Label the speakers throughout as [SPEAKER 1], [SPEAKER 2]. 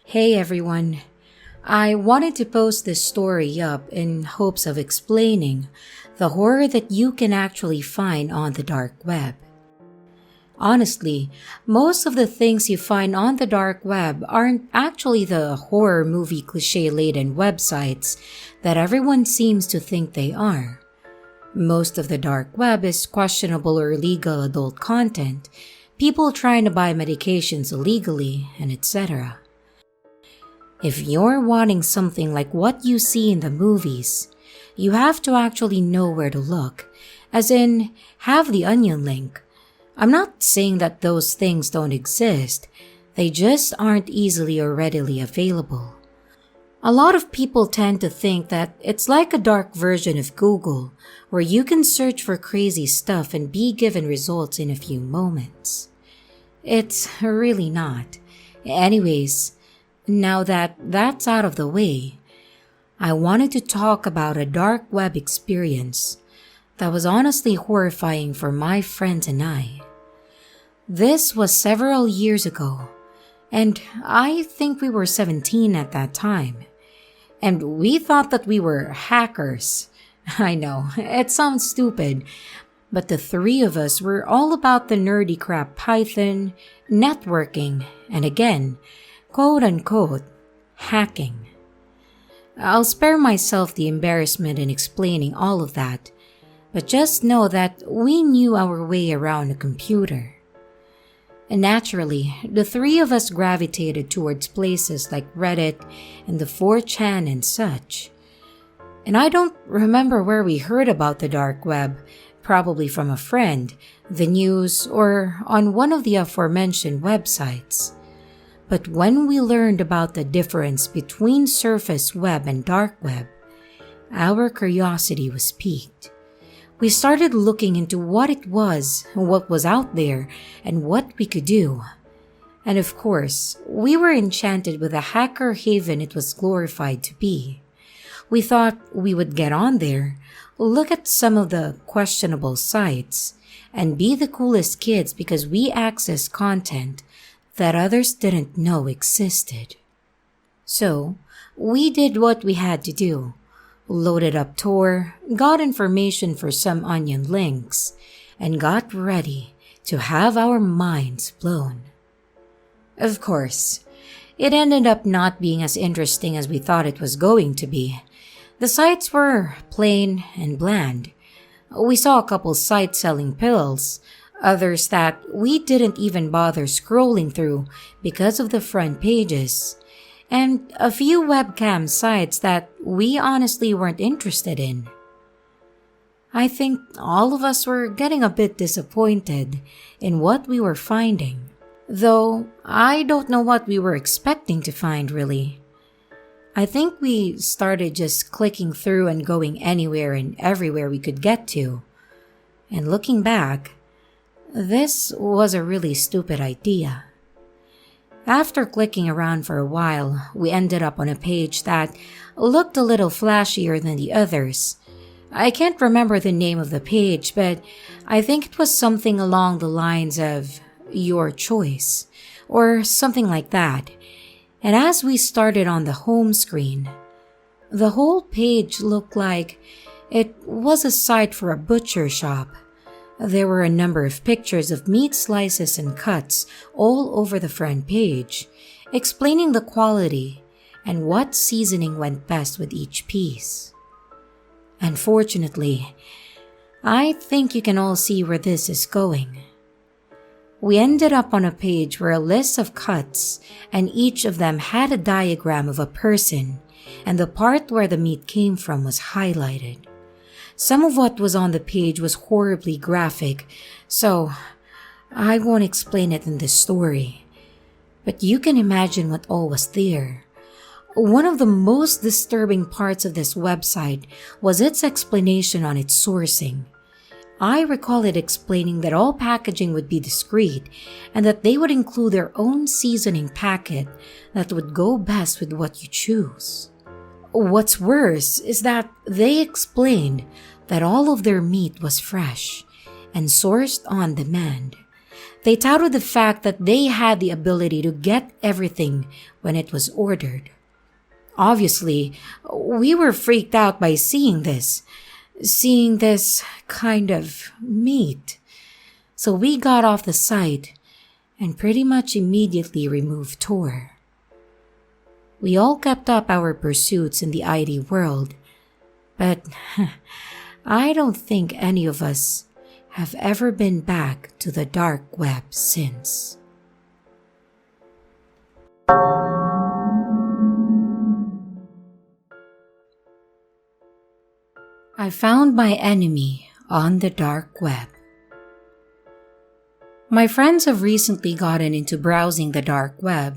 [SPEAKER 1] Hey everyone. I wanted to post this story up in hopes of explaining the horror that you can actually find on the dark web. Honestly, most of the things you find on the dark web aren't actually the horror movie cliche-laden websites that everyone seems to think they are. Most of the dark web is questionable or illegal adult content, people trying to buy medications illegally, and etc. If you're wanting something like what you see in the movies, you have to actually know where to look, as in, have the onion link. I'm not saying that those things don't exist, they just aren't easily or readily available. A lot of people tend to think that it's like a dark version of Google, where you can search for crazy stuff and be given results in a few moments. It's really not. Anyways, now that that's out of the way, I wanted to talk about a dark web experience that was honestly horrifying for my friends and I. This was several years ago, and I think we were 17 at that time. And we thought that we were hackers. I know, it sounds stupid, but the three of us were all about the nerdy crap Python, networking, and again, quote-unquote, hacking. I'll spare myself the embarrassment in explaining all of that, but just know that we knew our way around a computer. And naturally, the three of us gravitated towards places like Reddit and the 4chan and such. And I don't remember where we heard about the dark web, probably from a friend, the news, or on one of the aforementioned websites. But when we learned about the difference between surface web and dark web, our curiosity was piqued. We started looking into what it was, what was out there, and what we could do. And of course, we were enchanted with the hacker haven it was glorified to be. We thought we would get on there, look at some of the questionable sites, and be the coolest kids because we accessed content that others didn't know existed. So, we did what we had to do. Loaded up Tor, got information for some onion links, and got ready to have our minds blown. Of course, it ended up not being as interesting as we thought it was going to be. The sites were plain and bland. We saw a couple sites selling pills, others that we didn't even bother scrolling through because of the front pages, and a few webcam sites that we honestly weren't interested in. I think all of us were getting a bit disappointed in what we were finding, though I don't know what we were expecting to find really. I think we started just clicking through and going anywhere and everywhere we could get to, and looking back, this was a really stupid idea. After clicking around for a while, we ended up on a page that looked a little flashier than the others. I can't remember the name of the page, but I think it was something along the lines of "your choice" or something like that. And as we started on the home screen, the whole page looked like it was a site for a butcher shop. There were a number of pictures of meat slices and cuts all over the front page, explaining the quality and what seasoning went best with each piece. Unfortunately, I think you can all see where this is going. We ended up on a page where a list of cuts, and each of them had a diagram of a person, and the part where the meat came from was highlighted. Some of what was on the page was horribly graphic, so I won't explain it in this story. But you can imagine what all was there. One of the most disturbing parts of this website was its explanation on its sourcing. I recall it explaining that all packaging would be discreet and that they would include their own seasoning packet that would go best with what you choose. What's worse is that they explained that all of their meat was fresh and sourced on demand, They touted the fact that they had the ability to get everything when it was ordered. Obviously, we were freaked out by seeing this kind of meat. So we got off the site and pretty much immediately removed Tor. We all kept up our pursuits in the ID world, but I don't think any of us have ever been back to the dark web since. I found my enemy on the dark web. My friends have recently gotten into browsing the dark web.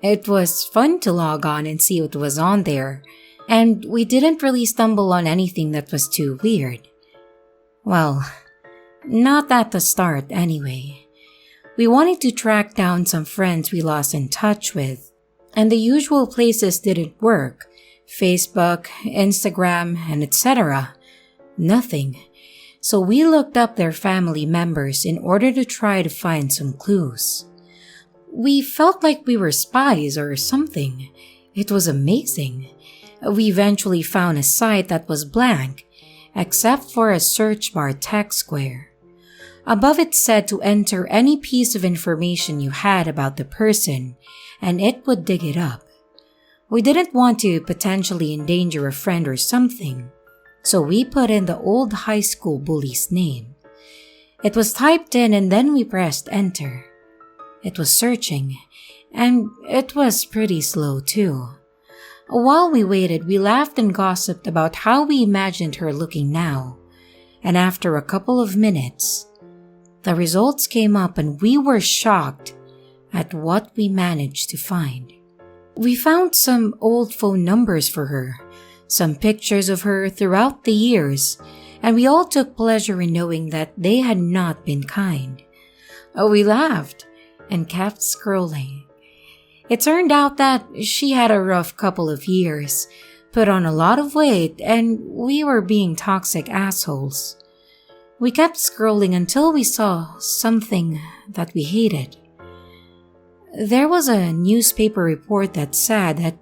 [SPEAKER 1] It was fun to log on and see what was on there, and we didn't really stumble on anything that was too weird. Well, not at the start anyway. We wanted to track down some friends we lost in touch with, and the usual places didn't work. Facebook, Instagram, and etc. Nothing. So we looked up their family members in order to try to find some clues. We felt like we were spies or something. It was amazing. We eventually found a site that was blank, except for a search bar text square. Above it said to enter any piece of information you had about the person, and it would dig it up. We didn't want to potentially endanger a friend or something, so we put in the old high school bully's name. It was typed in and then we pressed enter. It was searching, and it was pretty slow too. While we waited, we laughed and gossiped about how we imagined her looking now, and after a couple of minutes, the results came up and we were shocked at what we managed to find. We found some old phone numbers for her, some pictures of her throughout the years, and we all took pleasure in knowing that they had not been kind. We laughed and kept scrolling. It turned out that she had a rough couple of years, put on a lot of weight, and we were being toxic assholes. We kept scrolling until we saw something that we hated. There was a newspaper report that said that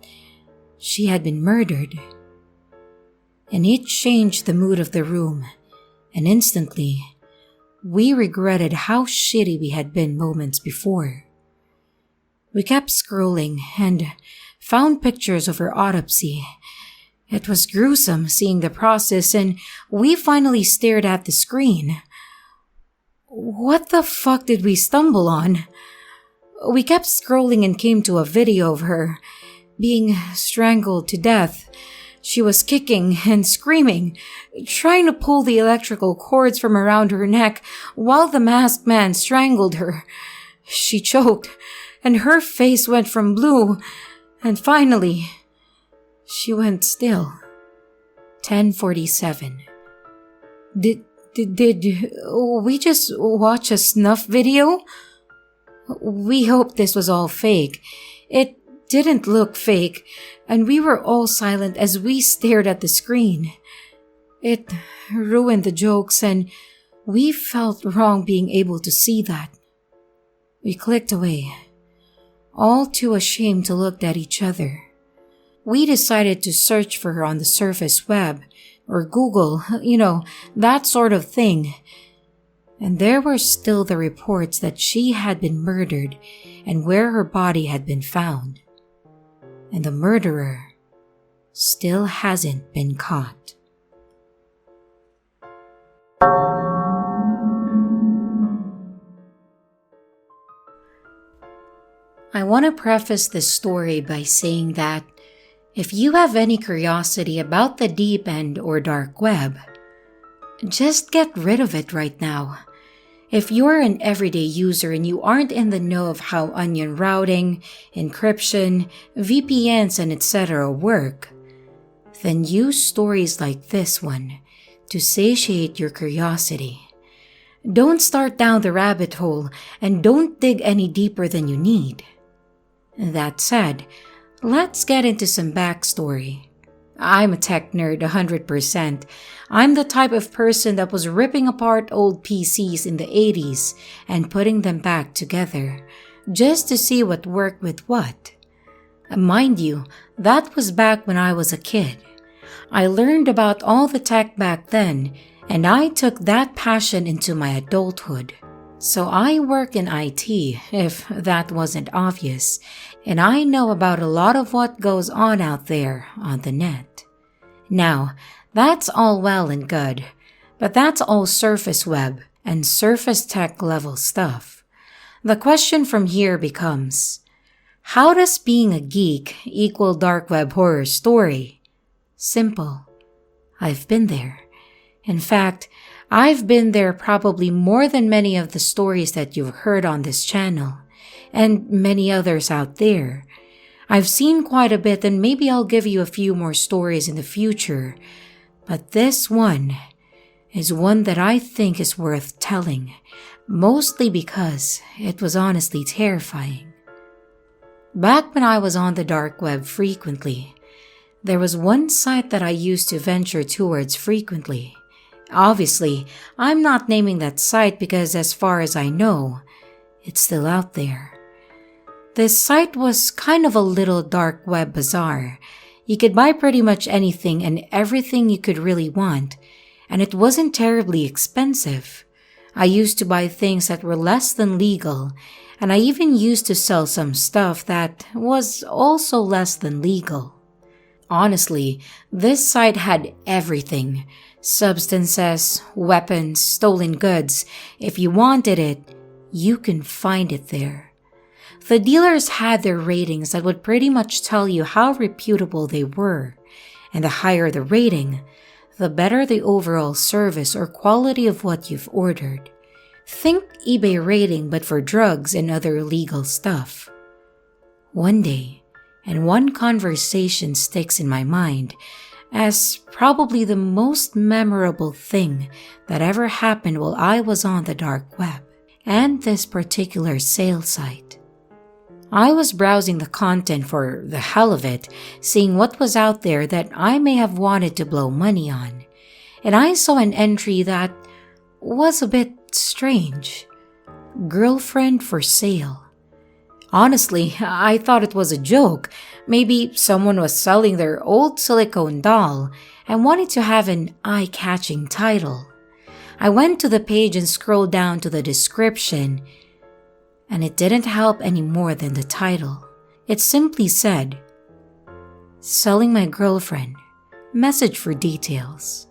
[SPEAKER 1] she had been murdered. And it changed the mood of the room, and instantly, we regretted how shitty we had been moments before. We kept scrolling and found pictures of her autopsy. It was gruesome seeing the process, and we finally stared at the screen. What the fuck did we stumble on? We kept scrolling and came to a video of her being strangled to death. She was kicking and screaming, trying to pull the electrical cords from around her neck while the masked man strangled her. She choked, and her face went from blue, and finally, she went still. 10:47. Did we just watch a snuff video? We hoped this was all fake. It didn't look fake, and we were all silent as we stared at the screen. It ruined the jokes, and we felt wrong being able to see that. We clicked away, all too ashamed to look at each other. We decided to search for her on the surface web, or Google, that sort of thing. And there were still the reports that she had been murdered and where her body had been found. And the murderer still hasn't been caught. I want to preface this story by saying that if you have any curiosity about the deep end or dark web, just get rid of it right now. If you're an everyday user and you aren't in the know of how onion routing, encryption, VPNs, and etc. work, then use stories like this one to satiate your curiosity. Don't start down the rabbit hole and don't dig any deeper than you need. That said, let's get into some backstory. I'm a tech nerd 100%. I'm the type of person that was ripping apart old PCs in the 80s and putting them back together, just to see what worked with what. Mind you, that was back when I was a kid. I learned about all the tech back then, and I took that passion into my adulthood. So I work in IT, if that wasn't obvious, and I know about a lot of what goes on out there on the net. Now, that's all well and good, but that's all surface web and surface tech level stuff. The question from here becomes, how does being a geek equal dark web horror story? Simple. I've been there. In fact, I've been there probably more than many of the stories that you've heard on this channel, and many others out there. I've seen quite a bit, and maybe I'll give you a few more stories in the future, but this one is one that I think is worth telling, mostly because it was honestly terrifying. Back when I was on the dark web frequently, there was one site that I used to venture towards frequently. Obviously, I'm not naming that site because as far as I know, it's still out there. This site was kind of a little dark web bazaar. You could buy pretty much anything and everything you could really want, and it wasn't terribly expensive. I used to buy things that were less than legal, and I even used to sell some stuff that was also less than legal. Honestly, this site had everything. Substances, weapons, stolen goods. If you wanted it, you can find it there. The dealers had their ratings that would pretty much tell you how reputable they were, and the higher the rating, the better the overall service or quality of what you've ordered. Think eBay rating but for drugs and other illegal stuff. One day, and one conversation sticks in my mind as probably the most memorable thing that ever happened while I was on the dark web and this particular sale site. I was browsing the content for the hell of it, seeing what was out there that I may have wanted to blow money on, and I saw an entry that was a bit strange. Girlfriend for sale. Honestly, I thought it was a joke. Maybe someone was selling their old silicone doll and wanted to have an eye-catching title. I went to the page and scrolled down to the description, and it didn't help any more than the title. It simply said, "Selling my girlfriend. Message for details."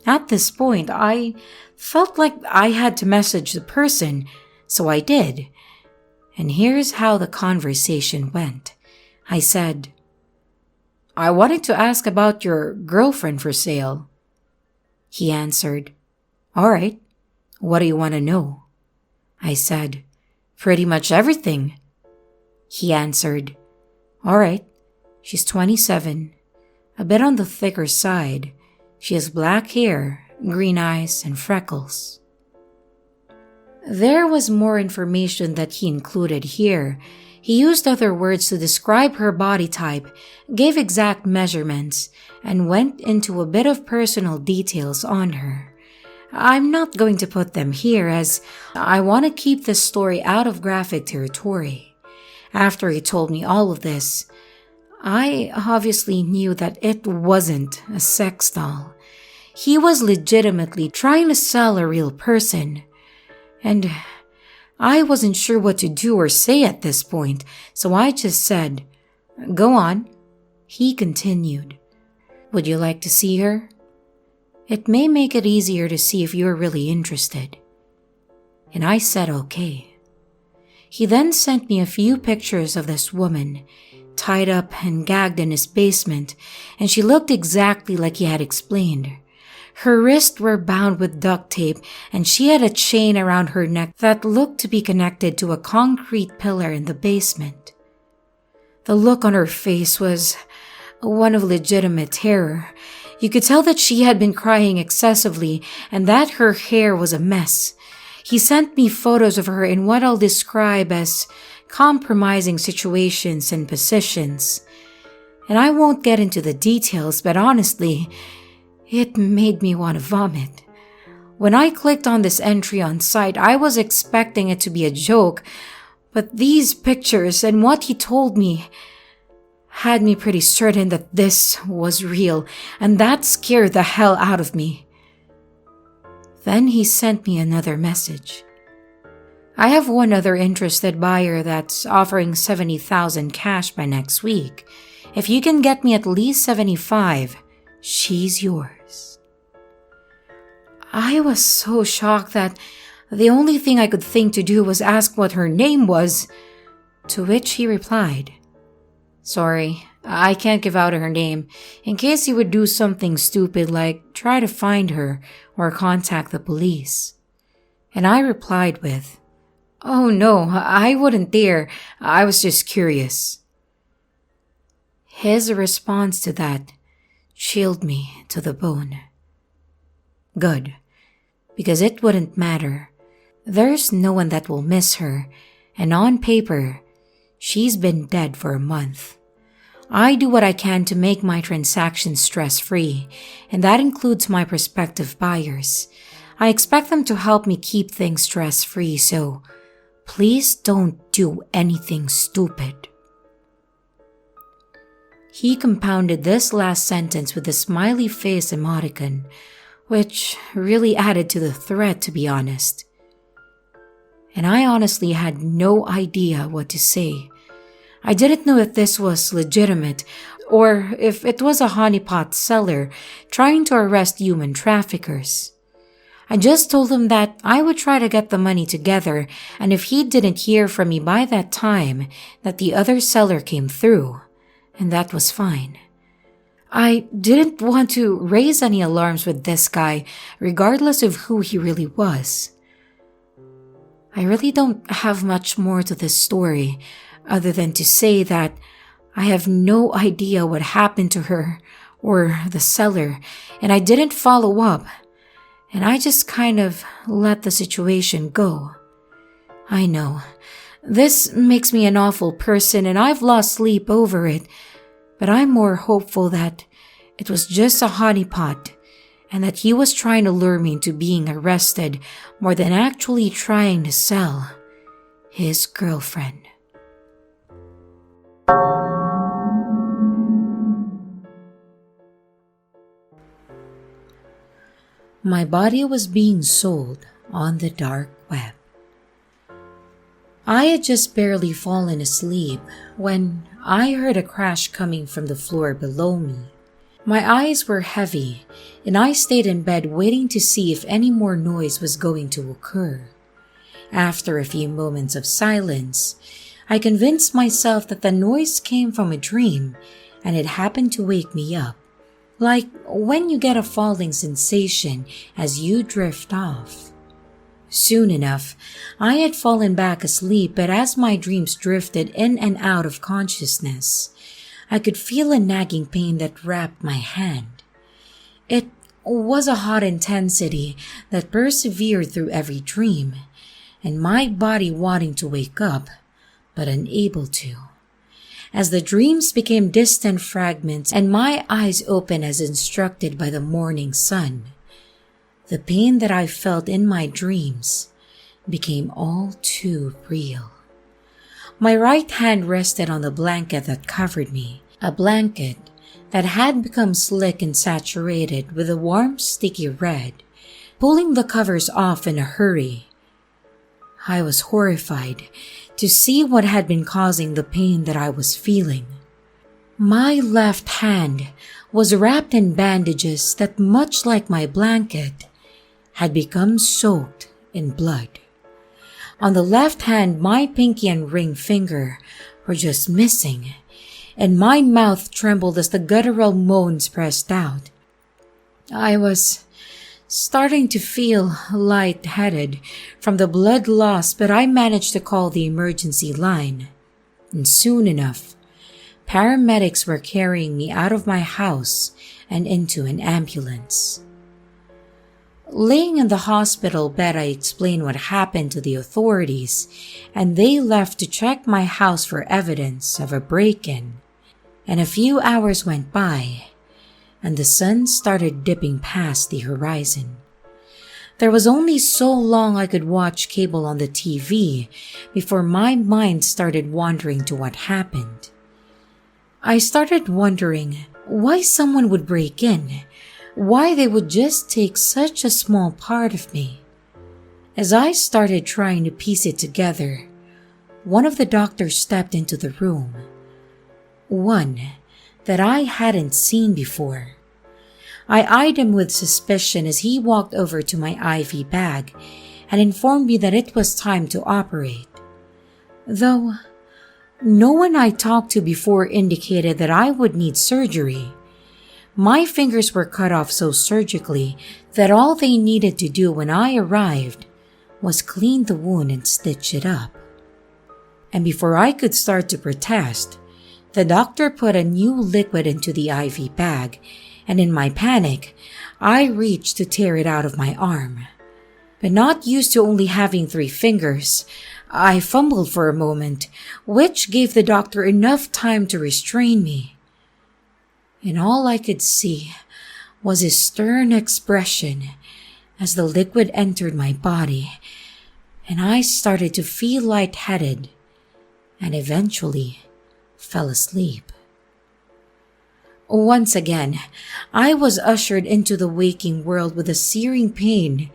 [SPEAKER 1] At this point, I felt like I had to message the person, so I did. And here's how the conversation went. I said, "I wanted to ask about your girlfriend for sale." He answered, "All right, what do you want to know?" I said, "Pretty much everything." He answered, "All right, she's 27, a bit on the thicker side. She has black hair, green eyes, and freckles." There was more information that he included here. He used other words to describe her body type, gave exact measurements, and went into a bit of personal details on her. I'm not going to put them here as I want to keep this story out of graphic territory. After he told me all of this, I obviously knew that it wasn't a sex doll. He was legitimately trying to sell a real person. And I wasn't sure what to do or say at this point, so I just said, "Go on." He continued, "Would you like to see her? It may make it easier to see if you're really interested." And I said okay. He then sent me a few pictures of this woman, tied up and gagged in his basement, and she looked exactly like he had explained. Her wrists were bound with duct tape, and she had a chain around her neck that looked to be connected to a concrete pillar in the basement. The look on her face was one of legitimate terror. You could tell that she had been crying excessively and that her hair was a mess. He sent me photos of her in what I'll describe as compromising situations and positions. And I won't get into the details, but honestly, it made me want to vomit. When I clicked on this entry on site, I was expecting it to be a joke, but these pictures and what he told me had me pretty certain that this was real, and that scared the hell out of me. Then he sent me another message. I have one other interested buyer that's offering $70,000 cash by next week. If you can get me at least 75, she's yours. I was so shocked that the only thing I could think to do was ask what her name was, to which he replied, "Sorry, I can't give out her name in case you would do something stupid like try to find her or contact the police." And I replied with, "Oh no, I wouldn't dare. I was just curious." His response to that chilled me to the bone. Good, because it wouldn't matter. There's no one that will miss her, and on paper, she's been dead for a month. I do what I can to make my transactions stress-free, and that includes my prospective buyers. I expect them to help me keep things stress-free, so please don't do anything stupid. He compounded this last sentence with a smiley face emoticon, which really added to the threat, to be honest. And I honestly had no idea what to say. I didn't know if this was legitimate or if it was a honeypot seller trying to arrest human traffickers. I just told him that I would try to get the money together, and if he didn't hear from me by that time, that the other seller came through, and that was fine. I didn't want to raise any alarms with this guy, regardless of who he really was. I really don't have much more to this story, other than to say that I have no idea what happened to her or the seller, and I didn't follow up, and I just kind of let the situation go. I know, this makes me an awful person and I've lost sleep over it, but I'm more hopeful that it was just a honeypot and that he was trying to lure me into being arrested more than actually trying to sell his girlfriend. My body was being sold on the dark web. I had just barely fallen asleep when I heard a crash coming from the floor below me. My eyes were heavy, and I stayed in bed waiting to see if any more noise was going to occur. After a few moments of silence, I convinced myself that the noise came from a dream, and it happened to wake me up, like when you get a falling sensation as you drift off. Soon enough, I had fallen back asleep, but as my dreams drifted in and out of consciousness, I could feel a nagging pain that wrapped my hand. It was a hot intensity that persevered through every dream, and my body wanting to wake up, but unable to. As the dreams became distant fragments and my eyes opened as instructed by the morning sun, the pain that I felt in my dreams became all too real. My right hand rested on the blanket that covered me, a blanket that had become slick and saturated with a warm, sticky red, pulling the covers off in a hurry. I was horrified to see what had been causing the pain that I was feeling. My left hand was wrapped in bandages that, much like my blanket, had become soaked in blood. On the left hand, my pinky and ring finger were just missing, and my mouth trembled as the guttural moans pressed out. I was starting to feel lightheaded from the blood loss, but I managed to call the emergency line, and soon enough, paramedics were carrying me out of my house and into an ambulance. Laying in the hospital bed, I explained what happened to the authorities, and they left to check my house for evidence of a break-in. And a few hours went by, and the sun started dipping past the horizon. There was only so long I could watch cable on the TV before my mind started wandering to what happened. I started wondering why someone would break in, why they would just take such a small part of me. As I started trying to piece it together, one of the doctors stepped into the room. One that I hadn't seen before. I eyed him with suspicion as he walked over to my IV bag and informed me that it was time to operate. Though no one I talked to before indicated that I would need surgery. My fingers were cut off so surgically that all they needed to do when I arrived was clean the wound and stitch it up. And before I could start to protest, the doctor put a new liquid into the IV bag, and in my panic, I reached to tear it out of my arm. But not used to only having 3 fingers, I fumbled for a moment, which gave the doctor enough time to restrain me. And all I could see was his stern expression as the liquid entered my body, and I started to feel lightheaded and eventually fell asleep. Once again, I was ushered into the waking world with a searing pain,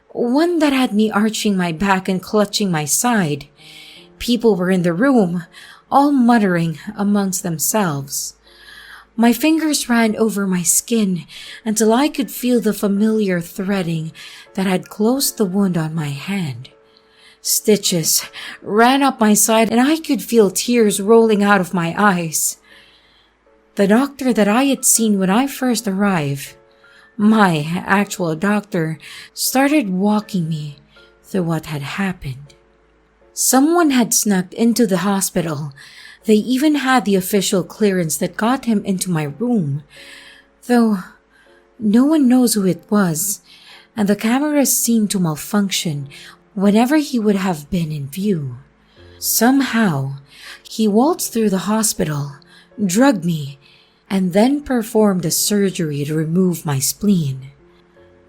[SPEAKER 1] one that had me arching my back and clutching my side. People were in the room, all muttering amongst themselves. My fingers ran over my skin until I could feel the familiar threading that had closed the wound on my hand. Stitches ran up my side and I could feel tears rolling out of my eyes. The doctor that I had seen when I first arrived, my actual doctor, started walking me through what had happened. Someone had snuck into the hospital. They even had the official clearance that got him into my room, though no one knows who it was, and the cameras seemed to malfunction whenever he would have been in view. Somehow, he waltzed through the hospital, drugged me, and then performed a surgery to remove my spleen.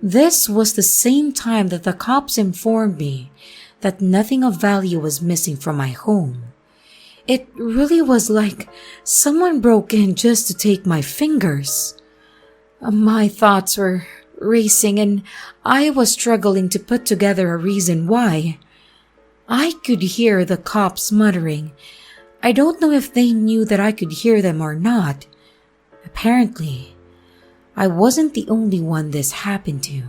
[SPEAKER 1] This was the same time that the cops informed me that nothing of value was missing from my home. It really was like someone broke in just to take my fingers. My thoughts were racing and I was struggling to put together a reason why. I could hear the cops muttering. I don't know if they knew that I could hear them or not. Apparently, I wasn't the only one this happened to.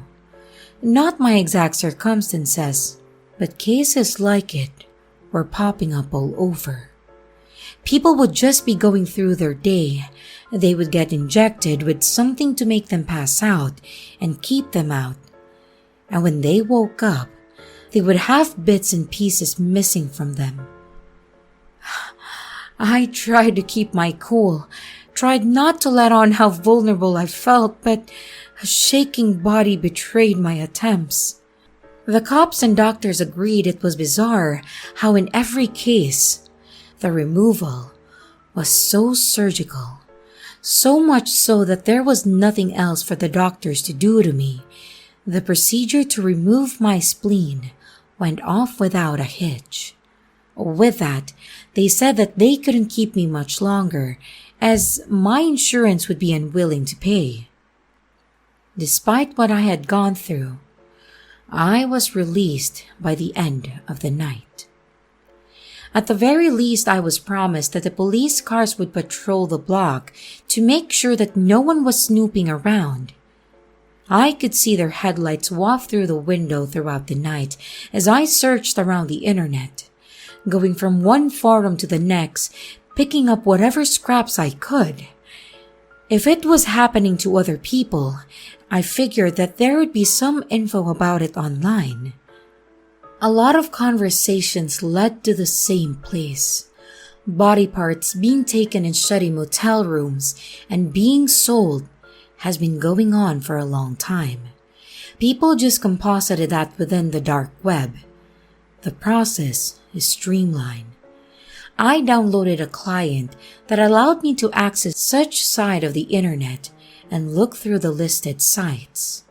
[SPEAKER 1] Not my exact circumstances, but cases like it were popping up all over. People would just be going through their day. They would get injected with something to make them pass out and keep them out. And when they woke up, they would have bits and pieces missing from them. I tried to keep my cool, tried not to let on how vulnerable I felt, but a shaking body betrayed my attempts. The cops and doctors agreed it was bizarre how in every case, the removal was so surgical, so much so that there was nothing else for the doctors to do to me. The procedure to remove my spleen went off without a hitch. With that, they said that they couldn't keep me much longer, as my insurance would be unwilling to pay. Despite what I had gone through, I was released by the end of the night. At the very least, I was promised that the police cars would patrol the block to make sure that no one was snooping around. I could see their headlights waft through the window throughout the night as I searched around the internet, going from one forum to the next, picking up whatever scraps I could. If it was happening to other people, I figured that there would be some info about it online. A lot of conversations led to the same place. Body parts being taken in shutty motel rooms and being sold has been going on for a long time. People just composited that within the dark web. The process is streamlined. I downloaded a client that allowed me to access such side of the internet and look through the listed sites.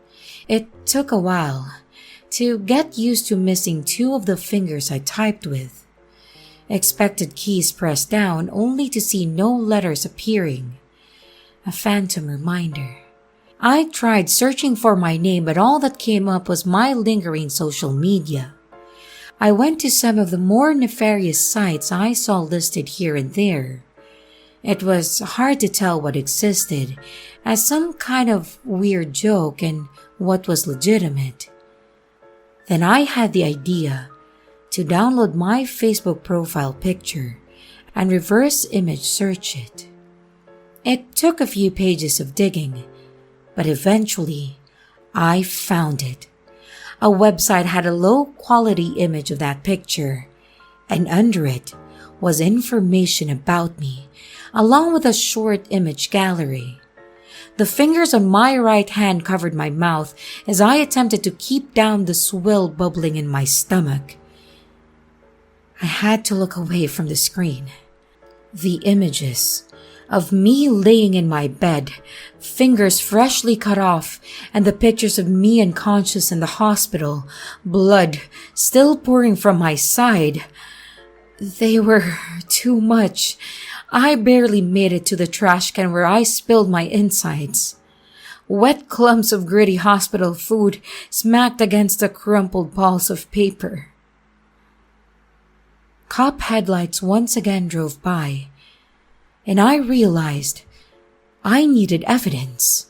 [SPEAKER 1] It took a while to get used to missing two of the fingers I typed with. Expected keys pressed down only to see no letters appearing. A phantom reminder. I tried searching for my name, but all that came up was my lingering social media. I went to some of the more nefarious sites I saw listed here and there. It was hard to tell what existed as some kind of weird joke and what was legitimate. Then I had the idea to download my Facebook profile picture and reverse image search it. It took a few pages of digging, but eventually I found it. A website had a low-quality image of that picture, and under it was information about me, along with a short image gallery. The fingers on my right hand covered my mouth as I attempted to keep down the swill bubbling in my stomach. I had to look away from the screen. The images of me laying in my bed, fingers freshly cut off, and the pictures of me unconscious in the hospital, blood still pouring from my side. They were too much. I barely made it to the trash can where I spilled my insides. Wet clumps of gritty hospital food smacked against the crumpled balls of paper. Cop headlights once again drove by, and I realized I needed evidence.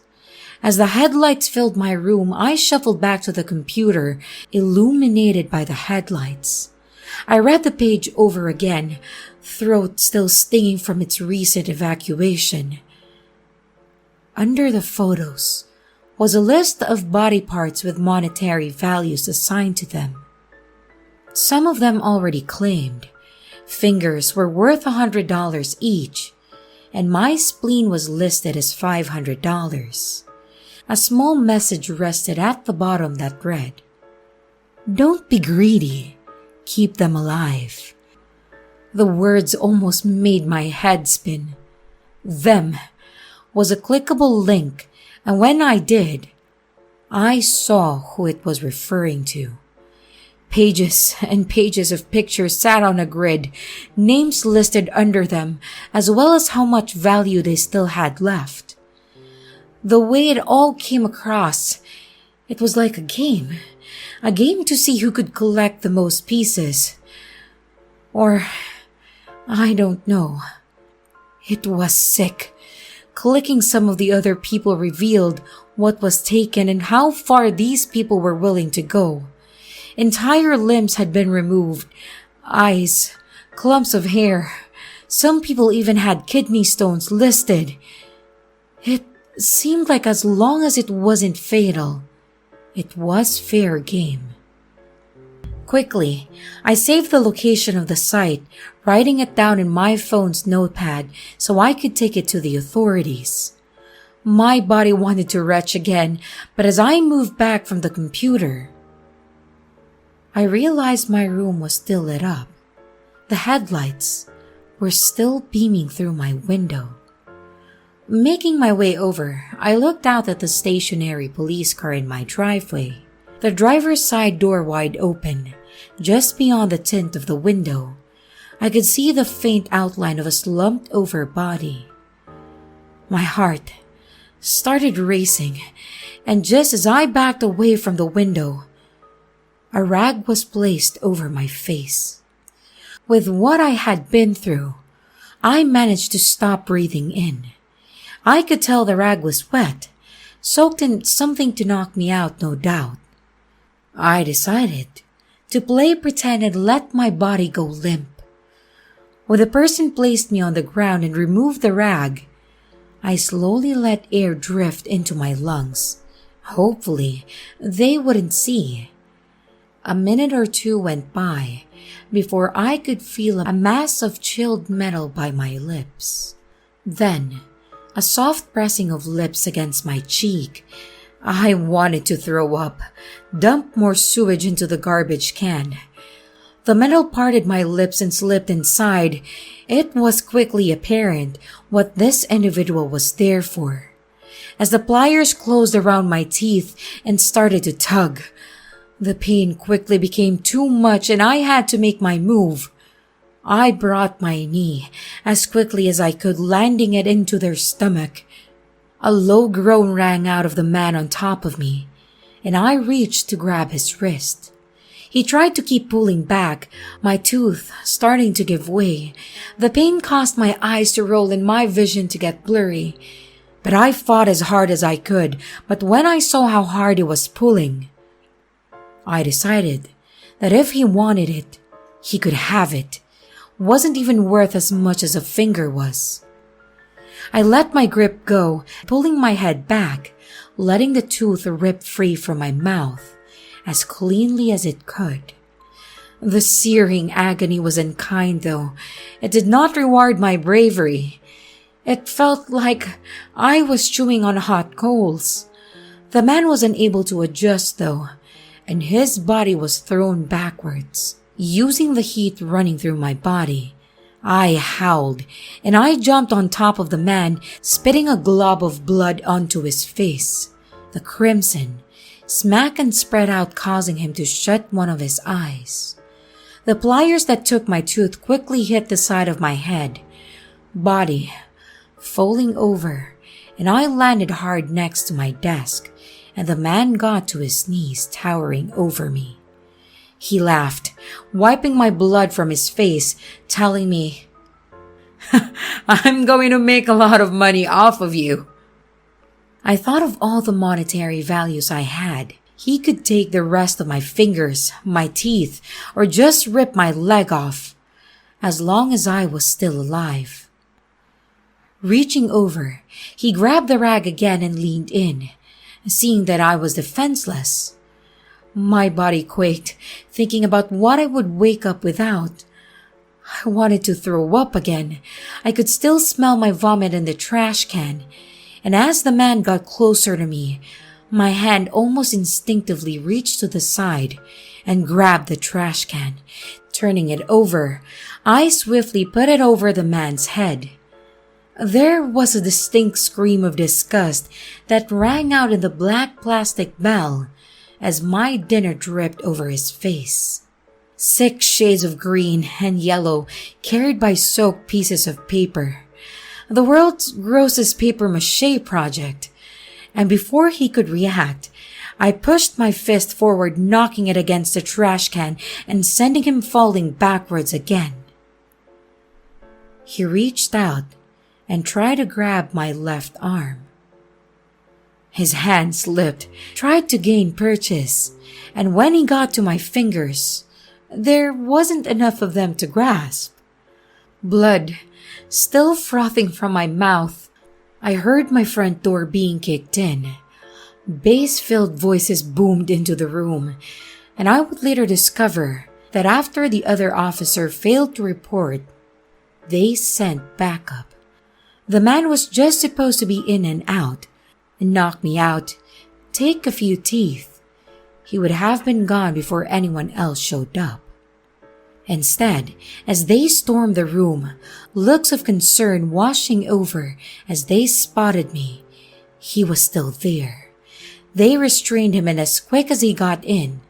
[SPEAKER 1] As the headlights filled my room, I shuffled back to the computer, illuminated by the headlights. I read the page over again, throat still stinging from its recent evacuation. Under the photos was a list of body parts with monetary values assigned to them. Some of them already claimed. Fingers were worth $100 each, and my spleen was listed as $500. A small message rested at the bottom that read, "Don't be greedy. Keep them alive." The words almost made my head spin. "Them" was a clickable link, and when I did, I saw who it was referring to. Pages and pages of pictures sat on a grid, names listed under them, as well as how much value they still had left. The way it all came across, it was like a game to see who could collect the most pieces. Or, I don't know. It was sick. Clicking some of the other people revealed what was taken and how far these people were willing to go. Entire limbs had been removed, eyes, clumps of hair. Some people even had kidney stones listed. It seemed like as long as it wasn't fatal, it was fair game. Quickly, I saved the location of the site, writing it down in my phone's notepad so I could take it to the authorities. My body wanted to retch again, but as I moved back from the computer, I realized my room was still lit up. The headlights were still beaming through my window. Making my way over, I looked out at the stationary police car in my driveway. The driver's side door wide open, just beyond the tint of the window. I could see the faint outline of a slumped over body. My heart started racing, and just as I backed away from the window, a rag was placed over my face. With what I had been through, I managed to stop breathing in. I could tell the rag was wet, soaked in something to knock me out, no doubt. I decided to play pretend and let my body go limp. When the person placed me on the ground and removed the rag, I slowly let air drift into my lungs. Hopefully, they wouldn't see. A minute or two went by before I could feel a mass of chilled metal by my lips. Then, a soft pressing of lips against my cheek. I wanted to throw up, dump more sewage into the garbage can. The metal parted my lips and slipped inside. It was quickly apparent what this individual was there for. As the pliers closed around my teeth and started to tug, the pain quickly became too much and I had to make my move. I brought my knee as quickly as I could, landing it into their stomach. A low groan rang out of the man on top of me, and I reached to grab his wrist. He tried to keep pulling back, my tooth starting to give way. The pain caused my eyes to roll and my vision to get blurry. But I fought as hard as I could, but when I saw how hard he was pulling, I decided that if he wanted it, he could have it. Wasn't even worth as much as a finger was. I let my grip go, pulling my head back, letting the tooth rip free from my mouth as cleanly as it could. The searing agony was unkind though. It did not reward my bravery. It felt like I was chewing on hot coals. The man was unable to adjust though, and his body was thrown backwards. Using the heat running through my body, I howled, and I jumped on top of the man, spitting a glob of blood onto his face. The crimson smack and spread out, causing him to shut one of his eyes. The pliers that took my tooth quickly hit the side of my head, body falling over, and I landed hard next to my desk, and the man got to his knees, towering over me. He laughed, wiping my blood from his face, telling me, "I'm going to make a lot of money off of you." I thought of all the monetary values I had. He could take the rest of my fingers, my teeth, or just rip my leg off, as long as I was still alive. Reaching over, he grabbed the rag again and leaned in, seeing that I was defenseless. My body quaked, thinking about what I would wake up without. I wanted to throw up again. I could still smell my vomit in the trash can, and as the man got closer to me, my hand almost instinctively reached to the side and grabbed the trash can. Turning it over, I swiftly put it over the man's head. There was a distinct scream of disgust that rang out in the black plastic bell as my dinner dripped over his face. 6 shades of green and yellow carried by soaked pieces of paper. The world's grossest papier-mâché project. And before he could react, I pushed my fist forward, knocking it against the trash can and sending him falling backwards again. He reached out and tried to grab my left arm. His hand slipped, tried to gain purchase, and when he got to my fingers, there wasn't enough of them to grasp. Blood still frothing from my mouth, I heard my front door being kicked in. Bass-filled voices boomed into the room, and I would later discover that after the other officer failed to report, they sent backup. The man was just supposed to be in and out, knock me out, take a few teeth. He would have been gone before anyone else showed up. Instead, as they stormed the room, looks of concern washing over as they spotted me, he was still there. They restrained him, and as quick as he got in,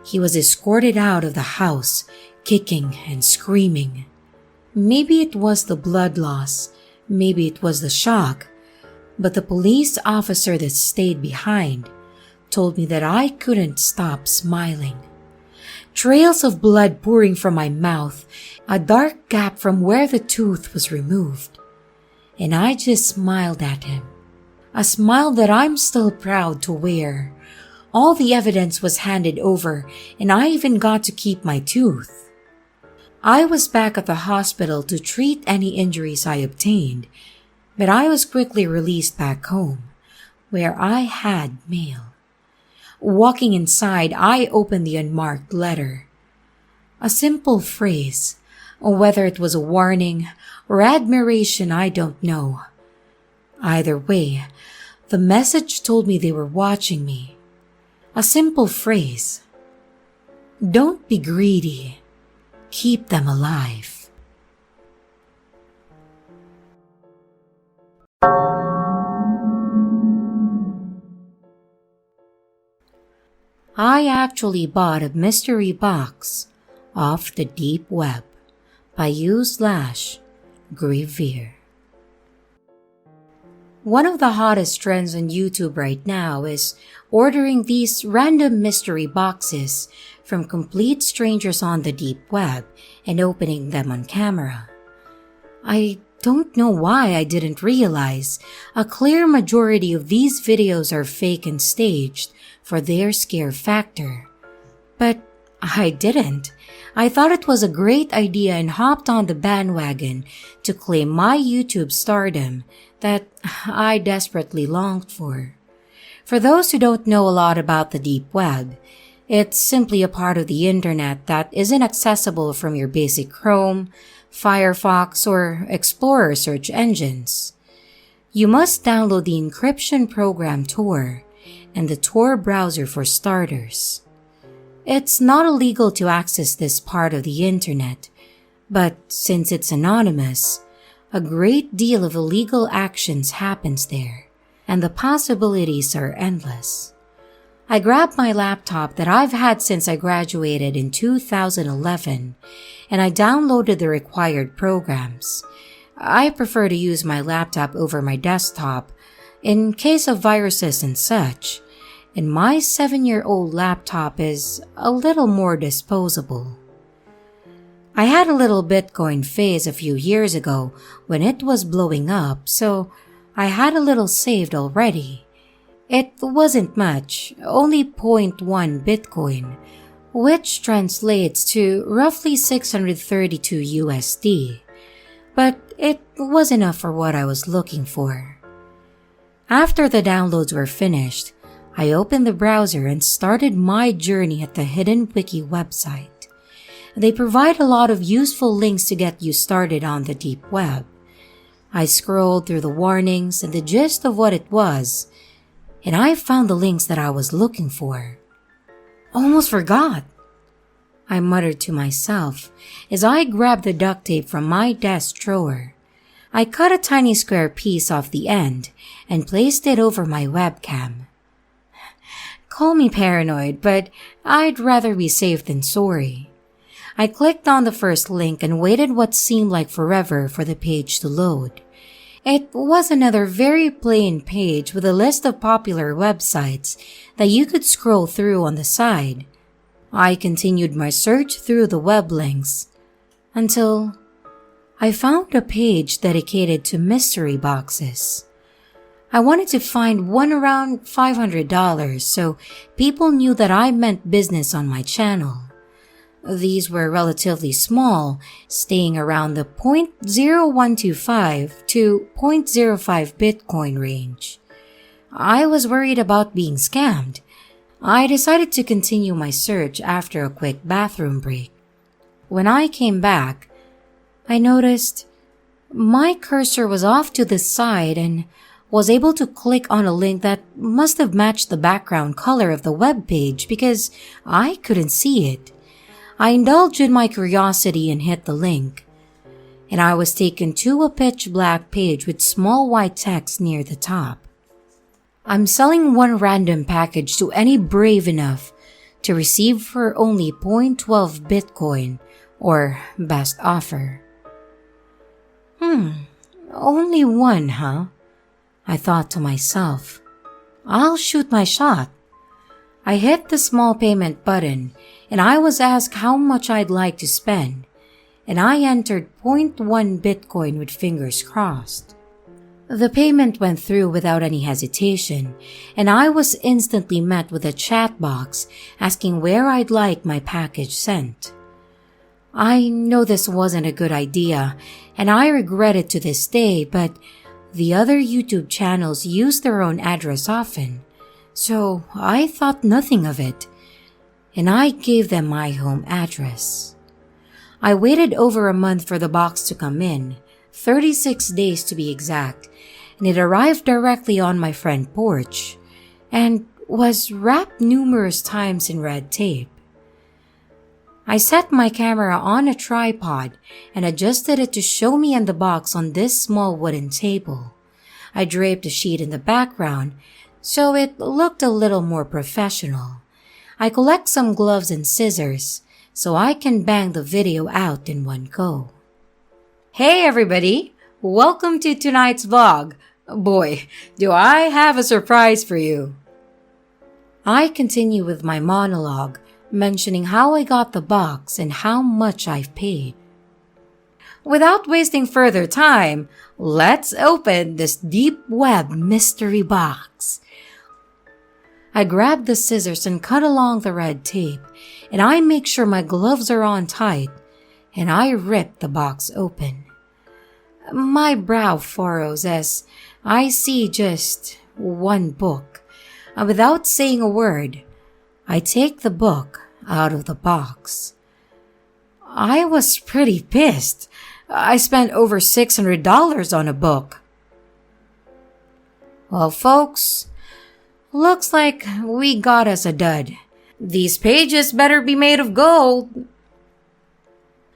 [SPEAKER 1] he was escorted out of the house, kicking and screaming. Maybe it was the blood loss, maybe it was the shock, but the police officer that stayed behind told me that I couldn't stop smiling. Trails of blood pouring from my mouth, a dark gap from where the tooth was removed. And I just smiled at him. A smile that I'm still proud to wear. All the evidence was handed over, and I even got to keep my tooth. I was back at the hospital to treat any injuries I obtained, but I was quickly released back home, where I had mail. Walking inside, I opened the unmarked letter. A simple phrase, whether it was a warning or admiration, I don't know. Either way, the message told me they were watching me. A simple phrase. Don't be greedy. keep them alive. I actually bought a mystery box off the deep web by u/Grevere. One of the hottest trends on YouTube right now is ordering these random mystery boxes from complete strangers on the deep web and opening them on camera. I don't know why I didn't realize a clear majority of these videos are fake and staged for their scare factor. But I didn't. I thought it was a great idea and hopped on the bandwagon to claim my YouTube stardom that I desperately longed for. For those who don't know a lot about the deep web, it's simply a part of the internet that isn't accessible from your basic Chrome, Firefox, or Explorer search engines. You must download the encryption program Tor and the Tor browser for starters. It's not illegal to access this part of the internet, but since it's anonymous, a great deal of illegal actions happens there, and the possibilities are endless. I grabbed my laptop that I've had since I graduated in 2011, and I downloaded the required programs. I prefer to use my laptop over my desktop in case of viruses and such, and my 7-year-old laptop is a little more disposable. I had a little Bitcoin phase a few years ago when it was blowing up, so I had a little saved already. It wasn't much, only 0.1 Bitcoin, which translates to roughly 632 USD, but it was enough for what I was looking for. After the downloads were finished, I opened the browser and started my journey at the Hidden Wiki website. They provide a lot of useful links to get you started on the deep web. I scrolled through the warnings and the gist of what it was, and I found the links that I was looking for. Almost forgot, I muttered to myself as I grabbed the duct tape from my desk drawer. I cut a tiny square piece off the end and placed it over my webcam. Call me paranoid, but I'd rather be safe than sorry. I clicked on the first link and waited what seemed like forever for the page to load. It was another very plain page with a list of popular websites that you could scroll through on the side. I continued my search through the web links until I found a page dedicated to mystery boxes. I wanted to find one around $500 so people knew that I meant business on my channel. These were relatively small, staying around the 0.0125 to 0.05 Bitcoin range. I was worried about being scammed. I decided to continue my search after a quick bathroom break. When I came back, I noticed my cursor was off to the side and was able to click on a link that must have matched the background color of the web page because I couldn't see it. I indulged in my curiosity and hit the link, and I was taken to a pitch black page with small white text near the top. I'm selling one random package to any brave enough to receive for only 0.12 Bitcoin or best offer. Only one, huh? I thought to myself. I'll shoot my shot. I hit the small payment button and I was asked how much I'd like to spend, and I entered 0.1 Bitcoin with fingers crossed. The payment went through without any hesitation, and I was instantly met with a chat box asking where I'd like my package sent. I know this wasn't a good idea, and I regret it to this day, but the other YouTube channels use their own address often, so I thought nothing of it, and I gave them my home address. I waited over a month for the box to come in, 36 days to be exact, and it arrived directly on my front porch, and was wrapped numerous times in red tape. I set my camera on a tripod and adjusted it to show me and the box on this small wooden table. I draped a sheet in the background so it looked a little more professional. I collect some gloves and scissors so I can bang the video out in one go. Hey everybody! Welcome to tonight's vlog. Boy, do I have a surprise for you. I continue with my monologue, mentioning how I got the box and how much I've paid. Without wasting further time, let's open this deep web mystery box. I grab the scissors and cut along the red tape, and I make sure my gloves are on tight, and I rip the box open. My brow furrows as I see just one book, and without saying a word, I take the book out of the box. I was pretty pissed. I spent over $600 on a book. Well, folks, looks like we got us a dud. These pages better be made of gold.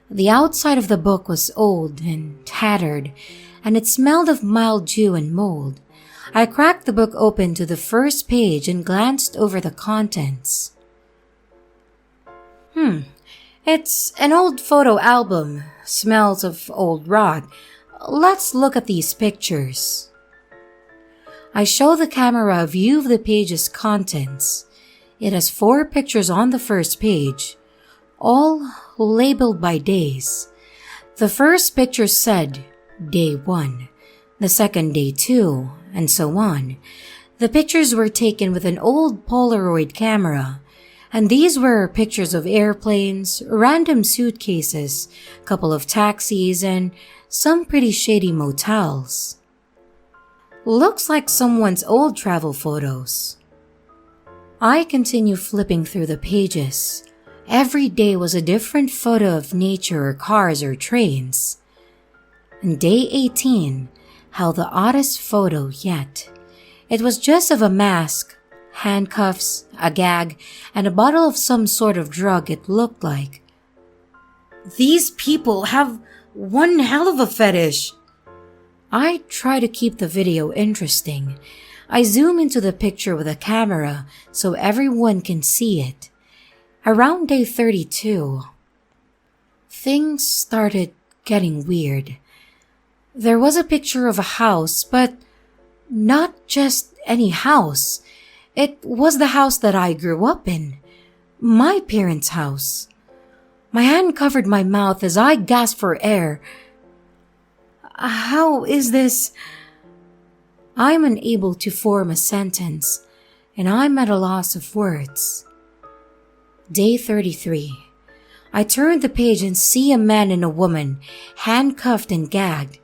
[SPEAKER 1] The outside of the book was old and tattered, and it smelled of mildew and mold. I cracked the book open to the first page and glanced over the contents. It's an old photo album. Smells of old rot. Let's look at these pictures. I show the camera a view of the page's contents. It has 4 pictures on the first page, all labeled by days. The first picture said day 1, the second day 2, and so on. The pictures were taken with an old Polaroid camera, and these were pictures of airplanes, random suitcases, a couple of taxis, and some pretty shady motels. Looks like someone's old travel photos. I continue flipping through the pages. Every day was a different photo of nature or cars or trains. And day 18 held the oddest photo yet. It was just of a mask, handcuffs, a gag, and a bottle of some sort of drug it looked like. These people have one hell of a fetish. I try to keep the video interesting. I zoom into the picture with a camera so everyone can see it. Around day 32, things started getting weird. There was a picture of a house, but not just any house. It was the house that I grew up in, my parents' house. My hand covered my mouth as I gasped for air. How is this? I'm unable to form a sentence, and I'm at a loss of words. Day 33. I turn the page and see a man and a woman, handcuffed and gagged,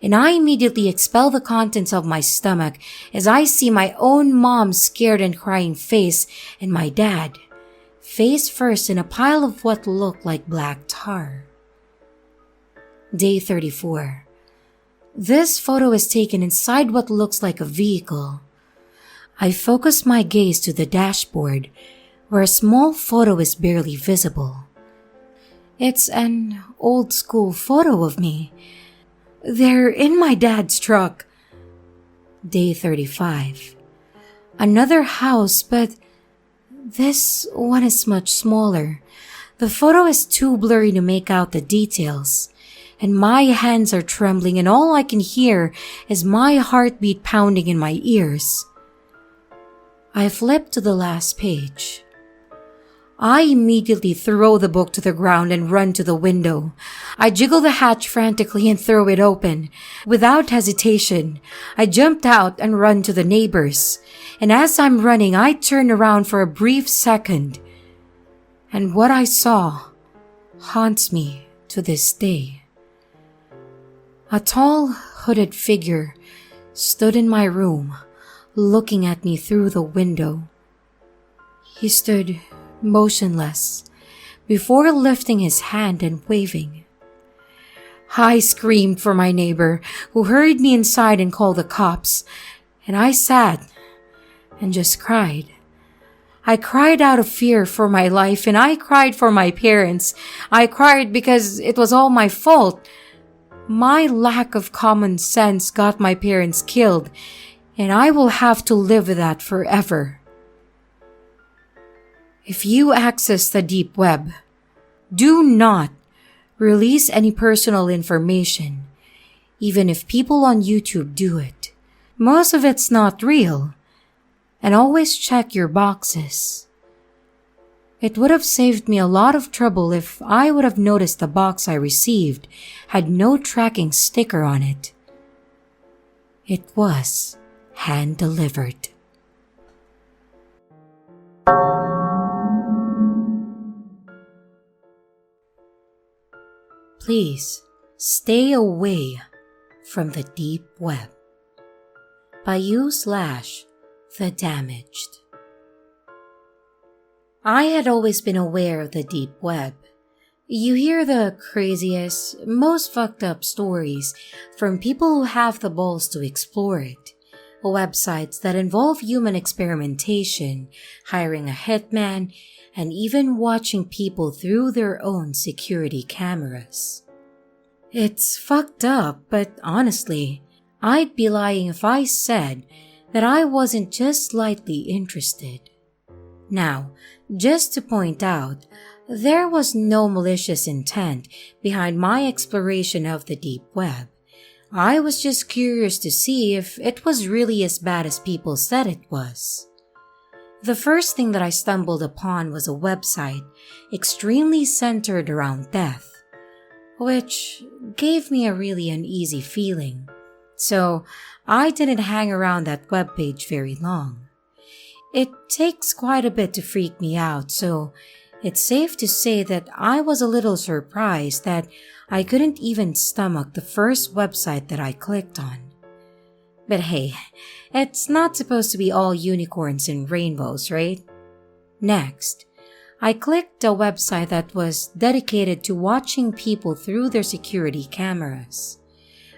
[SPEAKER 1] and I immediately expel the contents of my stomach as I see my own mom's scared and crying face and my dad, face first in a pile of what looked like black tar. Day 34. This photo is taken inside what looks like a vehicle. I focus my gaze to the dashboard, where a small photo is barely visible. It's an old school photo of me. They're in my dad's truck. Day 35. Another house, but this one is much smaller. The photo is too blurry to make out the details, and my hands are trembling and all I can hear is my heartbeat pounding in my ears. I flip to the last page. I immediately throw the book to the ground and run to the window. I jiggle the hatch frantically and throw it open. Without hesitation, I jumped out and run to the neighbors. And as I'm running, I turn around for a brief second. And what I saw haunts me to this day. A tall, hooded figure stood in my room, looking at me through the window. He stood motionless, before lifting his hand and waving. I screamed for my neighbor, who hurried me inside and called the cops, and I sat and just cried. I cried out of fear for my life, and I cried for my parents. I cried because it was all my fault. My lack of common sense got my parents killed, and I will have to live with that forever. If you access the deep web, do not release any personal information, even if people on YouTube do it. Most of it's not real, and always check your boxes. It would have saved me a lot of trouble if I would have noticed the box I received had no tracking sticker on it. It was hand-delivered. Please stay away from the deep web. By you/the damaged. I had always been aware of the deep web. You hear the craziest, most fucked up stories from people who have the balls to explore it. Websites that involve human experimentation, hiring a hitman, and even watching people through their own security cameras. It's fucked up, but honestly, I'd be lying if I said that I wasn't just slightly interested. Now, just to point out, there was no malicious intent behind my exploration of the deep web. I was just curious to see if it was really as bad as people said it was. The first thing that I stumbled upon was a website extremely centered around death, which gave me a really uneasy feeling. So I didn't hang around that webpage very long. It takes quite a bit to freak me out, so it's safe to say that I was a little surprised that I couldn't even stomach the first website that I clicked on. But hey, it's not supposed to be all unicorns and rainbows, right? Next, I clicked a website that was dedicated to watching people through their security cameras.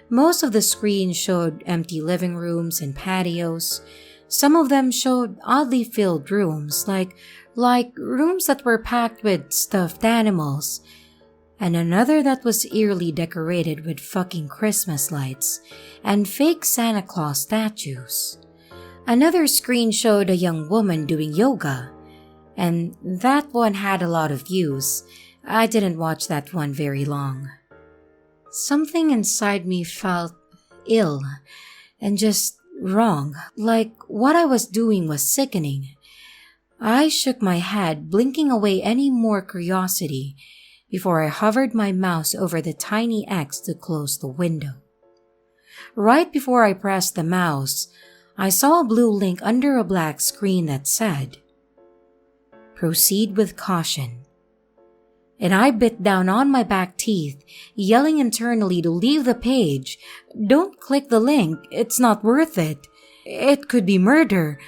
[SPEAKER 1] Most of the screens showed empty living rooms and patios. Some of them showed oddly filled rooms, like rooms that were packed with stuffed animals, and another that was eerily decorated with fucking Christmas lights and fake Santa Claus statues. Another screen showed a young woman doing yoga, and that one had a lot of views. I didn't watch that one very long. Something inside me felt ill and just wrong, like what I was doing was sickening. I shook my head, blinking away any more curiosity before I hovered my mouse over the tiny X to close the window. Right before I pressed the mouse, I saw a blue link under a black screen that said, "Proceed with caution." And I bit down on my back teeth, yelling internally to leave the page. Don't click the link, it's not worth it. It could be murder.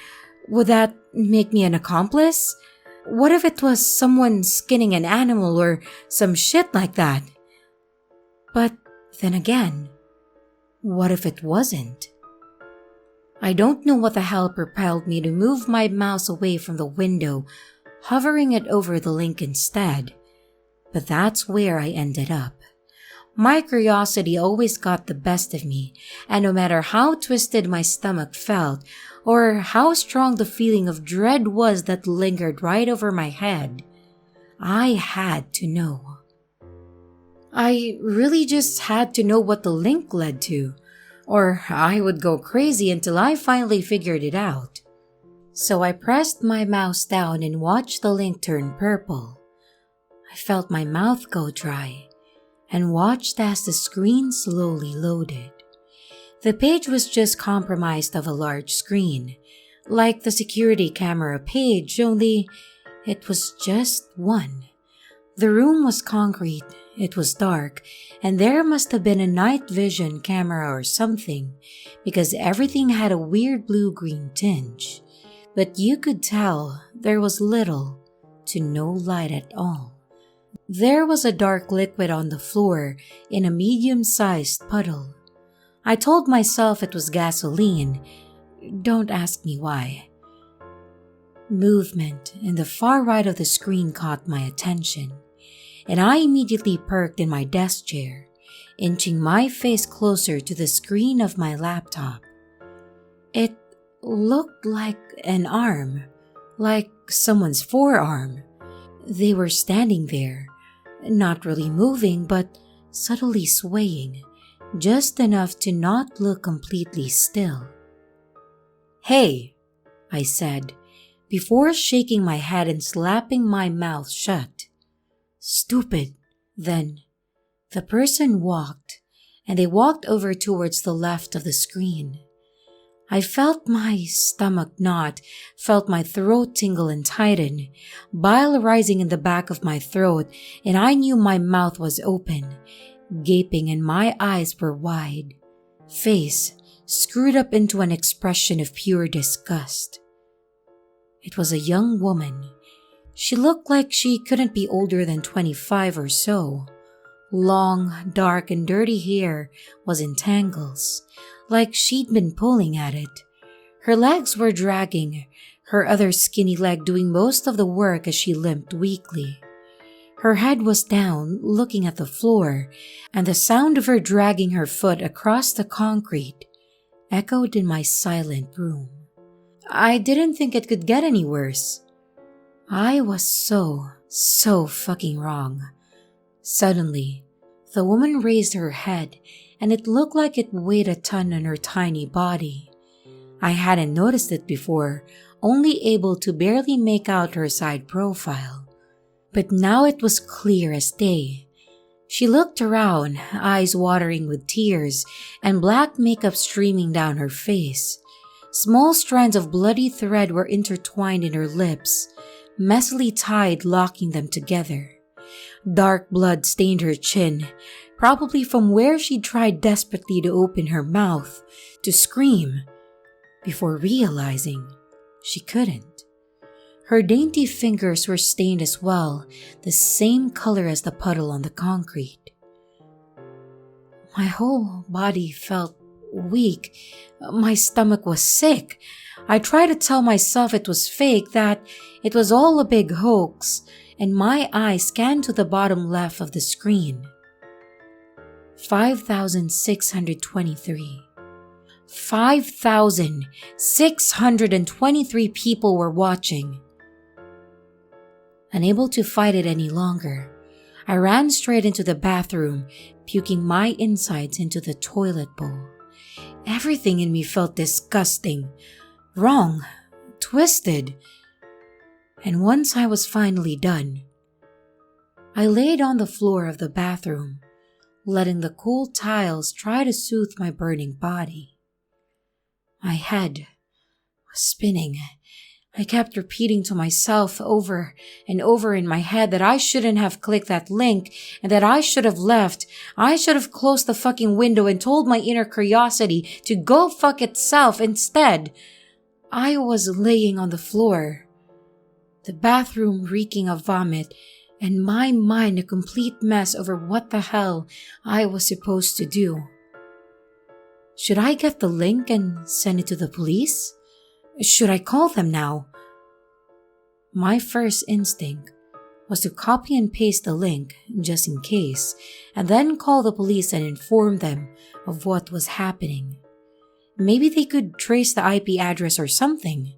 [SPEAKER 1] Would that make me an accomplice? What if it was someone skinning an animal or some shit like that? But then again, what if it wasn't? I don't know what the hell propelled me to move my mouse away from the window, hovering it over the link instead. But that's where I ended up. My curiosity always got the best of me, and no matter how twisted my stomach felt, or how strong the feeling of dread was that lingered right over my head, I had to know. I really just had to know what the link led to, or I would go crazy until I finally figured it out. So I pressed my mouse down and watched the link turn purple. I felt my mouth go dry and watched as the screen slowly loaded. The page was just comprised of a large screen, like the security camera page, only it was just one. The room was concrete, it was dark, and there must have been a night vision camera or something, because everything had a weird blue-green tinge. But you could tell there was little to no light at all. There was a dark liquid on the floor in a medium-sized puddle. I told myself it was gasoline. Don't ask me why. Movement in the far right of the screen caught my attention, and I immediately perked in my desk chair, inching my face closer to the screen of my laptop. It looked like an arm, like someone's forearm. They were standing there, not really moving, but subtly swaying, just enough to not look completely still. "Hey," I said, before shaking my head and slapping my mouth shut. "Stupid." Then the person walked, and they walked over towards the left of the screen. I felt my stomach knot, felt my throat tingle and tighten, bile rising in the back of my throat, and I knew my mouth was open, gaping, and my eyes were wide, face screwed up into an expression of pure disgust. It was a young woman. She looked like she couldn't be older than 25 or so. Long, dark, and dirty hair was in tangles, like she'd been pulling at it. Her legs were dragging, her other skinny leg doing most of the work as she limped weakly. Her head was down, looking at the floor, and the sound of her dragging her foot across the concrete echoed in my silent room. I didn't think it could get any worse. I was so fucking wrong. Suddenly, the woman raised her head, and it looked like it weighed a ton on her tiny body. I hadn't noticed it before, only able to barely make out her side profile. But now it was clear as day. She looked around, eyes watering with tears, and black makeup streaming down her face. Small strands of bloody thread were intertwined in her lips, messily tied, locking them together. Dark blood stained her chin, probably from where she tried desperately to open her mouth to scream, before realizing she couldn't. Her dainty fingers were stained as well, the same color as the puddle on the concrete. My whole body felt weak. My stomach was sick. I tried to tell myself it was fake, that it was all a big hoax, and my eyes scanned to the bottom left of the screen. 5,623. 5,623 people were watching. Unable to fight it any longer, I ran straight into the bathroom, puking my insides into the toilet bowl. Everything in me felt disgusting, wrong, twisted. And once I was finally done, I laid on the floor of the bathroom, letting the cool tiles try to soothe my burning body. My head was spinning. I kept repeating to myself over and over in my head that I shouldn't have clicked that link and that I should have left. I should have closed the fucking window and told my inner curiosity to go fuck itself. Instead, I was laying on the floor, the bathroom reeking of vomit, and my mind a complete mess over what the hell I was supposed to do. Should I get the link and send it to the police? Should I call them now? My first instinct was to copy and paste the link just in case, and then call the police and inform them of what was happening. Maybe they could trace the IP address or something.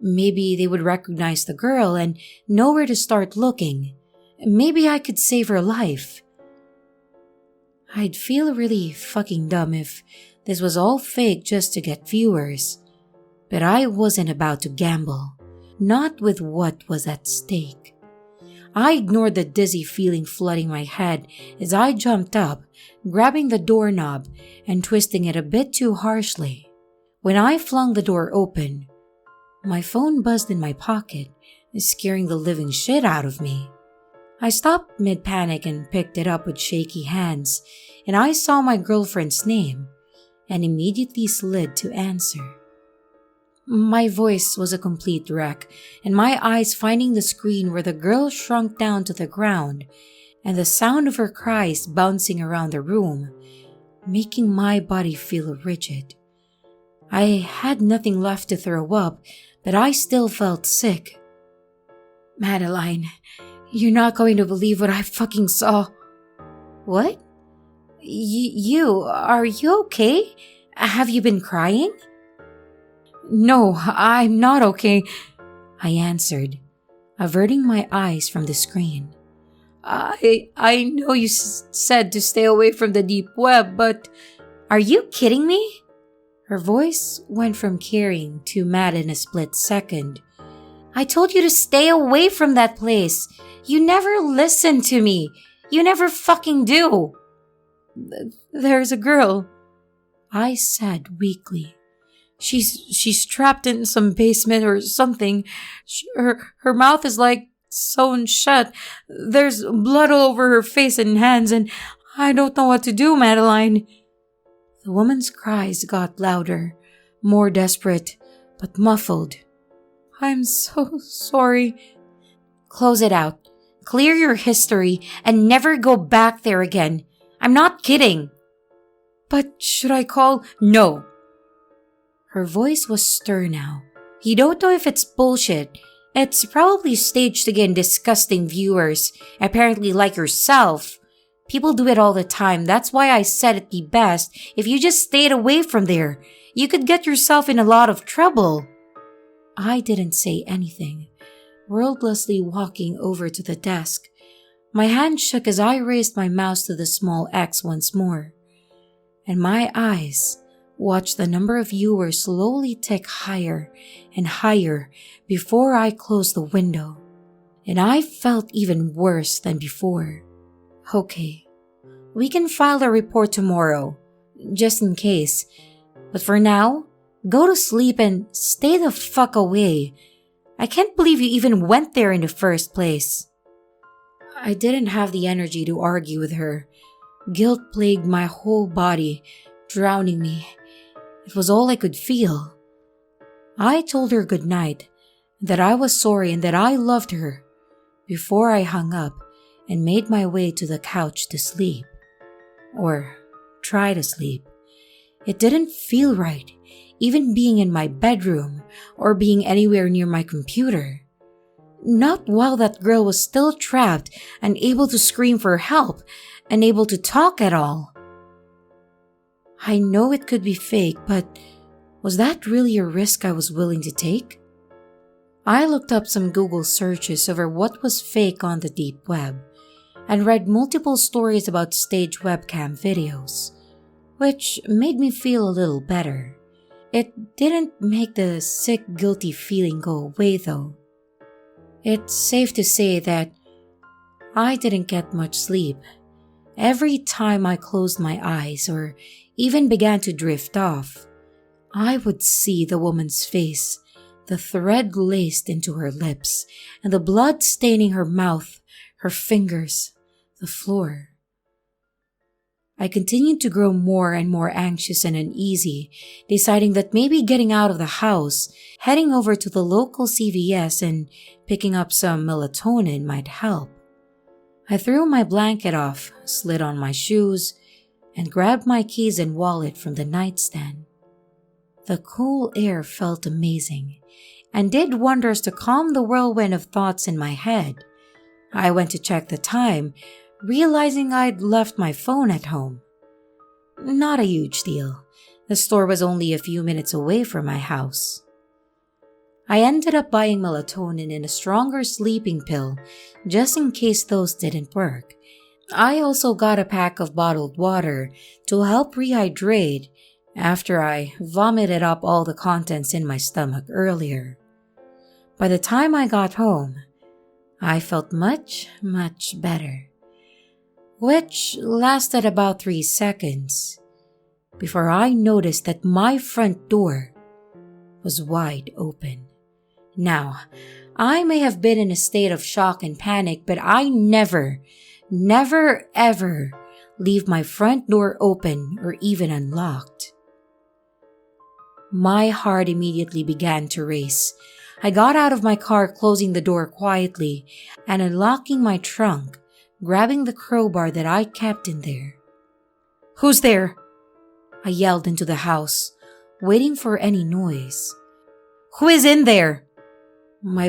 [SPEAKER 1] Maybe they would recognize the girl and know where to start looking. Maybe I could save her life. I'd feel really fucking dumb if this was all fake just to get viewers. But I wasn't about to gamble, not with what was at stake. I ignored the dizzy feeling flooding my head as I jumped up, grabbing the doorknob and twisting it a bit too harshly. When I flung the door open, my phone buzzed in my pocket, scaring the living shit out of me. I stopped mid-panic and picked it up with shaky hands, and I saw my girlfriend's name and immediately slid to answer. My voice was a complete wreck, and my eyes finding the screen where the girl shrunk down to the ground, and the sound of her cries bouncing around the room, making my body feel rigid. I had nothing left to throw up, but I still felt sick. Madeline, you're not going to believe what I fucking saw. What? Are you okay? Have you been crying? No, I'm not okay, I answered, averting my eyes from the screen. I know you said to stay away from the deep web, but are you kidding me? Her voice went from caring to mad in a split second. I told you to stay away from that place. You never listen to me. You never fucking do. There's a girl, I said weakly. She's trapped in some basement or something. Her mouth is like sewn shut. There's blood all over her face and hands, and I don't know what to do, Madeline. The woman's cries got louder, more desperate, but muffled. I'm so sorry. Close it out. Clear your history and never go back there again. I'm not kidding. But should I call? No. Her voice was stern now. You don't know if it's bullshit. It's probably staged to gain disgusting viewers, apparently like yourself. People do it all the time. That's why I said it'd be best if you just stayed away from there. You could get yourself in a lot of trouble. I didn't say anything, wordlessly walking over to the desk. My hand shook as I raised my mouse to the small X once more, and my eyes watched the number of viewers slowly tick higher and higher before I closed the window, and I felt even worse than before. Okay, we can file a report tomorrow, just in case, but for now, go to sleep and stay the fuck away. I can't believe you even went there in the first place. I didn't have the energy to argue with her. Guilt plagued my whole body, drowning me. It was all I could feel. I told her good night, that I was sorry and that I loved her, before I hung up and made my way to the couch to sleep. Or try to sleep. It didn't feel right, even being in my bedroom or being anywhere near my computer. Not while that girl was still trapped and able to scream for help and able to talk at all. I know it could be fake, but was that really a risk I was willing to take? I looked up some Google searches over what was fake on the deep web and read multiple stories about staged webcam videos, which made me feel a little better. It didn't make the sick, guilty feeling go away though. It's safe to say that I didn't get much sleep. Every time I closed my eyes or even began to drift off, I would see the woman's face, the thread laced into her lips, and the blood staining her mouth, her fingers, the floor. I continued to grow more and more anxious and uneasy, deciding that maybe getting out of the house, heading over to the local CVS and picking up some melatonin might help. I threw my blanket off, slid on my shoes, and grabbed my keys and wallet from the nightstand. The cool air felt amazing and did wonders to calm the whirlwind of thoughts in my head. I went to check the time, realizing I'd left my phone at home. Not a huge deal. The store was only a few minutes away from my house. I ended up buying melatonin and a stronger sleeping pill, just in case those didn't work. I also got a pack of bottled water to help rehydrate after I vomited up all the contents in my stomach earlier. By the time I got home, I felt much, much better, which lasted about 3 seconds before I noticed that my front door was wide open. Now, I may have been in a state of shock and panic, but I never ever leave my front door open or even unlocked. My heart immediately began to race. I got out of my car, closing the door quietly and unlocking my trunk, grabbing the crowbar that I kept in there. "Who's there?" I yelled into the house, waiting for any noise. "Who is in there?" My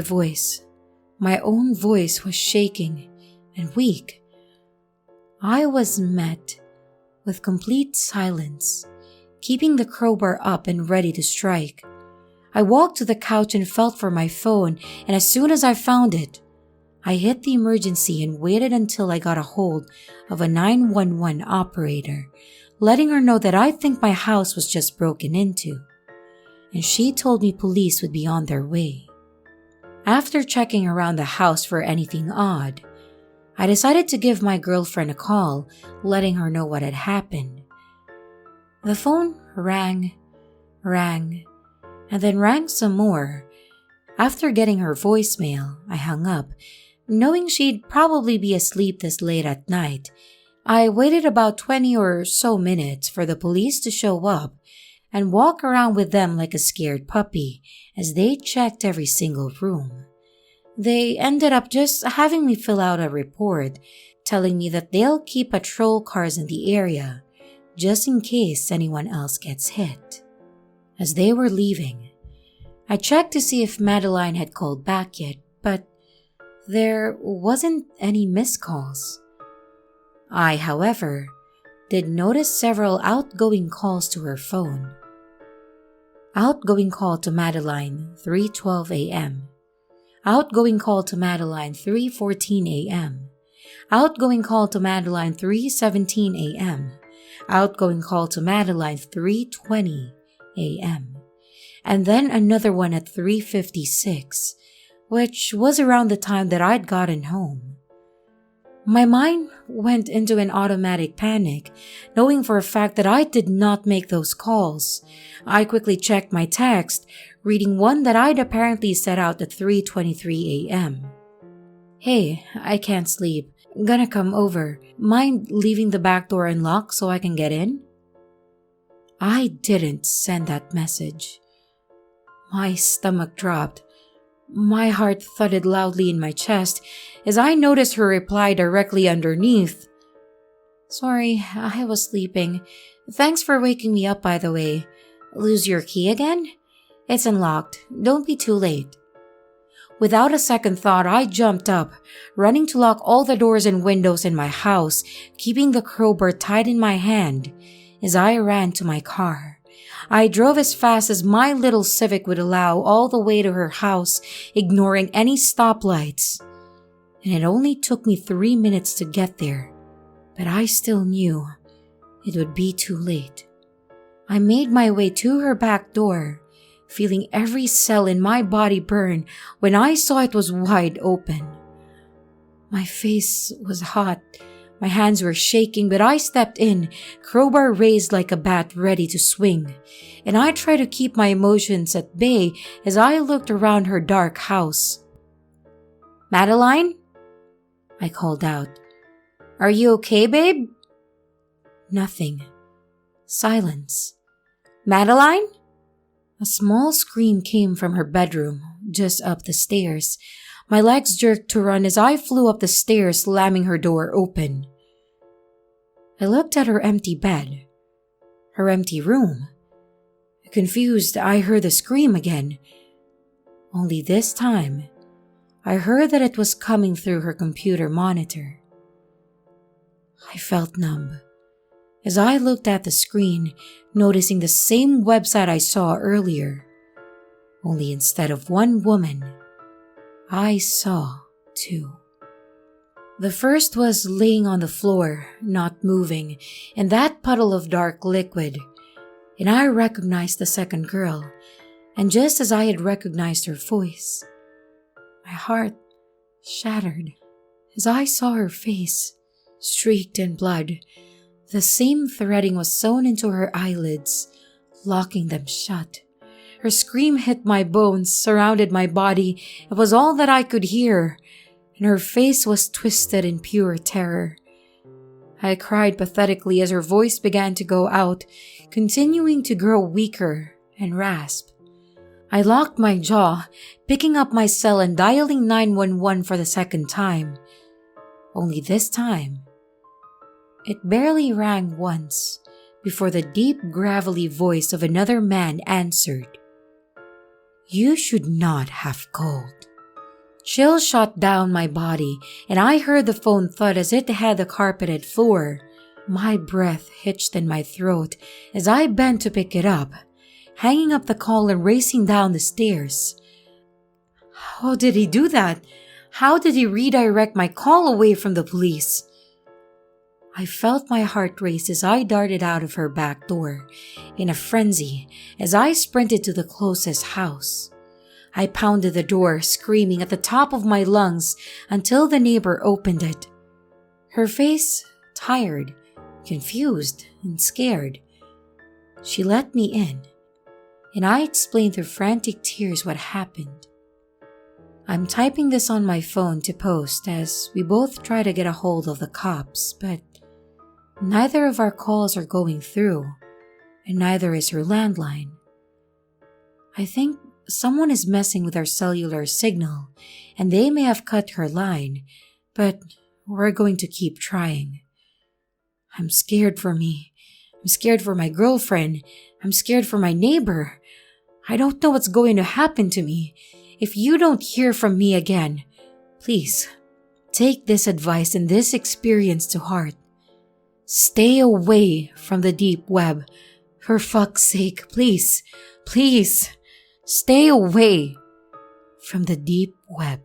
[SPEAKER 1] own voice was shaking and weak. I was met with complete silence, keeping the crowbar up and ready to strike. I walked to the couch and felt for my phone, and as soon as I found it, I hit the emergency and waited until I got a hold of a 911 operator, letting her know that I think my house was just broken into, and she told me police would be on their way. After checking around the house for anything odd, I decided to give my girlfriend a call, letting her know what had happened. The phone rang, and then rang some more. After getting her voicemail, I hung up, knowing she'd probably be asleep this late at night. I waited about 20 or so minutes for the police to show up and walk around with them like a scared puppy as they checked every single room. They ended up just having me fill out a report telling me that they'll keep patrol cars in the area just in case anyone else gets hit. As they were leaving, I checked to see if Madeline had called back yet, but there wasn't any missed calls. I, however, did notice several outgoing calls to her phone. Outgoing call to Madeline, 3:12 a.m. Outgoing call to Madeline, 3:14 a.m. Outgoing call to Madeline, 3:17 a.m. Outgoing call to Madeline, 3:20 a.m. And then another one at 3:56, which was around the time that I'd gotten home. My mind went into an automatic panic, knowing for a fact that I did not make those calls. I quickly checked my text, reading one that I'd apparently set out at 3:23 a.m. "Hey, I can't sleep. Gonna come over. Mind leaving the back door unlocked so I can get in?" I didn't send that message. My stomach dropped. My heart thudded loudly in my chest as I noticed her reply directly underneath. "Sorry, I was sleeping. Thanks for waking me up, by the way. Lose your key again? It's unlocked. Don't be too late." Without a second thought, I jumped up, running to lock all the doors and windows in my house, keeping the crowbar tight in my hand as I ran to my car. I drove as fast as my little Civic would allow all the way to her house, ignoring any stoplights. And it only took me 3 minutes to get there, but I still knew it would be too late. I made my way to her back door, feeling every cell in my body burn when I saw it was wide open. My face was hot. My hands were shaking, but I stepped in, crowbar raised like a bat ready to swing, and I tried to keep my emotions at bay as I looked around her dark house. "Madeline?" I called out. "Are you okay, babe?" Nothing. Silence. "Madeline?" A small scream came from her bedroom, just up the stairs. My legs jerked to run as I flew up the stairs, slamming her door open. I looked at her empty bed, her empty room. Confused, I heard the scream again. Only this time, I heard that it was coming through her computer monitor. I felt numb as I looked at the screen, noticing the same website I saw earlier. Only instead of one woman, I saw two. The first was laying on the floor, not moving, in that puddle of dark liquid, and I recognized the second girl, and just as I had recognized her voice, my heart shattered as I saw her face, streaked in blood. The same threading was sewn into her eyelids, locking them shut. Her scream hit my bones, surrounded my body. It was all that I could hear, and her face was twisted in pure terror. I cried pathetically as her voice began to go out, continuing to grow weaker and rasp. I locked my jaw, picking up my cell and dialing 911 for the second time. Only this time, it barely rang once, before the deep, gravelly voice of another man answered, "You should not have called." Chills shot down my body, and I heard the phone thud as it hit the carpeted floor. My breath hitched in my throat as I bent to pick it up, hanging up the call and racing down the stairs. How did he do that? How did he redirect my call away from the police? I felt my heart race as I darted out of her back door, in a frenzy as I sprinted to the closest house. I pounded the door, screaming at the top of my lungs until the neighbor opened it. Her face tired, confused, and scared. She let me in, and I explained through frantic tears what happened. I'm typing this on my phone to post as we both try to get a hold of the cops, but neither of our calls are going through, and neither is her landline. I think someone is messing with our cellular signal, and they may have cut her line, but we're going to keep trying. I'm scared for me. I'm scared for my girlfriend. I'm scared for my neighbor. I don't know what's going to happen to me. If you don't hear from me again, please take this advice and this experience to heart. Stay away from the deep web. For fuck's sake, please, please, stay away from the deep web.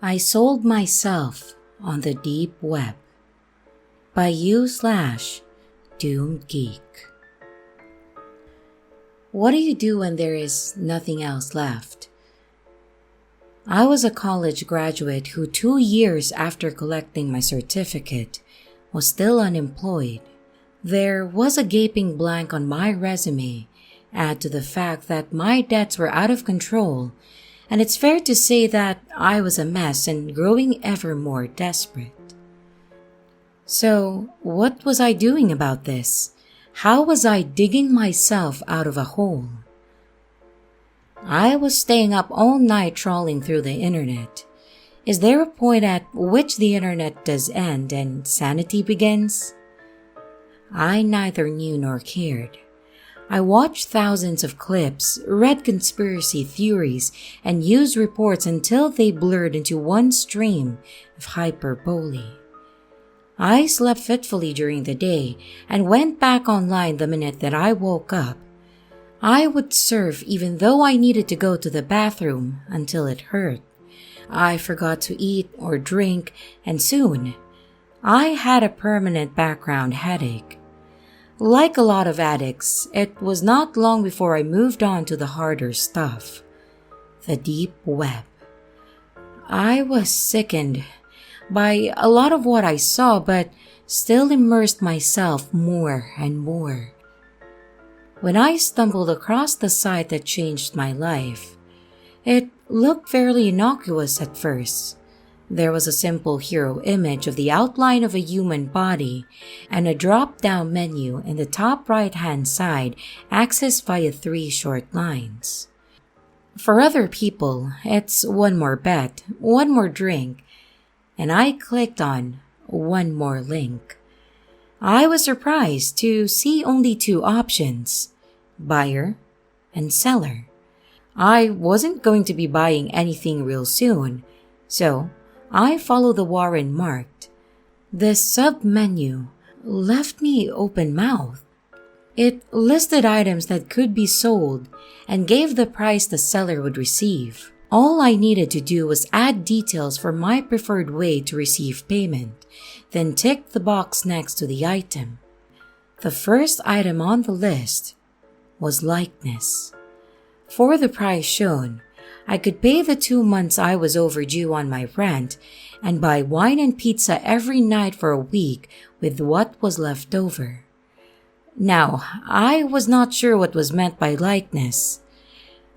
[SPEAKER 1] I Sold Myself on the Deep Web by you/Doomed Geek. What do you do when there is nothing else left? I was a college graduate who 2 years after collecting my certificate was still unemployed. There was a gaping blank on my resume, add to the fact that my debts were out of control, and it's fair to say that I was a mess and growing ever more desperate. So, what was I doing about this? How was I digging myself out of a hole? I was staying up all night trawling through the internet. Is there a point at which the internet does end and sanity begins? I neither knew nor cared. I watched thousands of clips, read conspiracy theories, and news reports until they blurred into one stream of hyperbole. I slept fitfully during the day and went back online the minute that I woke up. I would surf even though I needed to go to the bathroom until it hurt. I forgot to eat or drink, and soon, I had a permanent background headache. Like a lot of addicts, it was not long before I moved on to the harder stuff, the deep web. I was sickened by a lot of what I saw, but still immersed myself more and more. When I stumbled across the site that changed my life, it looked fairly innocuous at first. There was a simple hero image of the outline of a human body and a drop-down menu in the top right-hand side accessed via 3 short lines. For other people, it's one more bet, one more drink, and I clicked on one more link. I was surprised to see only 2 options, buyer and seller. I wasn't going to be buying anything real soon, so I followed the warrant marked. This sub-menu left me open-mouthed. It listed items that could be sold and gave the price the seller would receive. All I needed to do was add details for my preferred way to receive payment, then tick the box next to the item. The first item on the list was likeness. For the price shown, I could pay the 2 months I was overdue on my rent and buy wine and pizza every night for a week with what was left over. Now, I was not sure what was meant by likeness.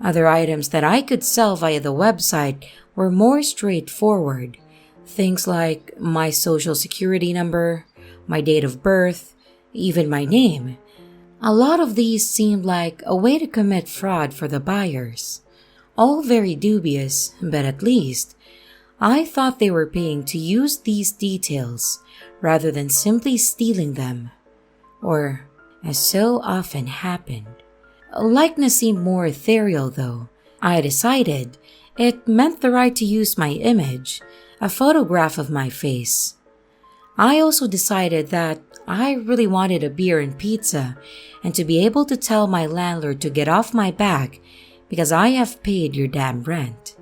[SPEAKER 1] Other items that I could sell via the website were more straightforward. Things like my social security number, my date of birth, even my name. A lot of these seemed like a way to commit fraud for the buyers. All very dubious, but at least I thought they were paying to use these details rather than simply stealing them, or as so often happened. A likeness seemed more ethereal though. I decided it meant the right to use my image, a photograph of my face. I also decided that I really wanted a beer and pizza and to be able to tell my landlord to get off my back because I have paid your damn rent.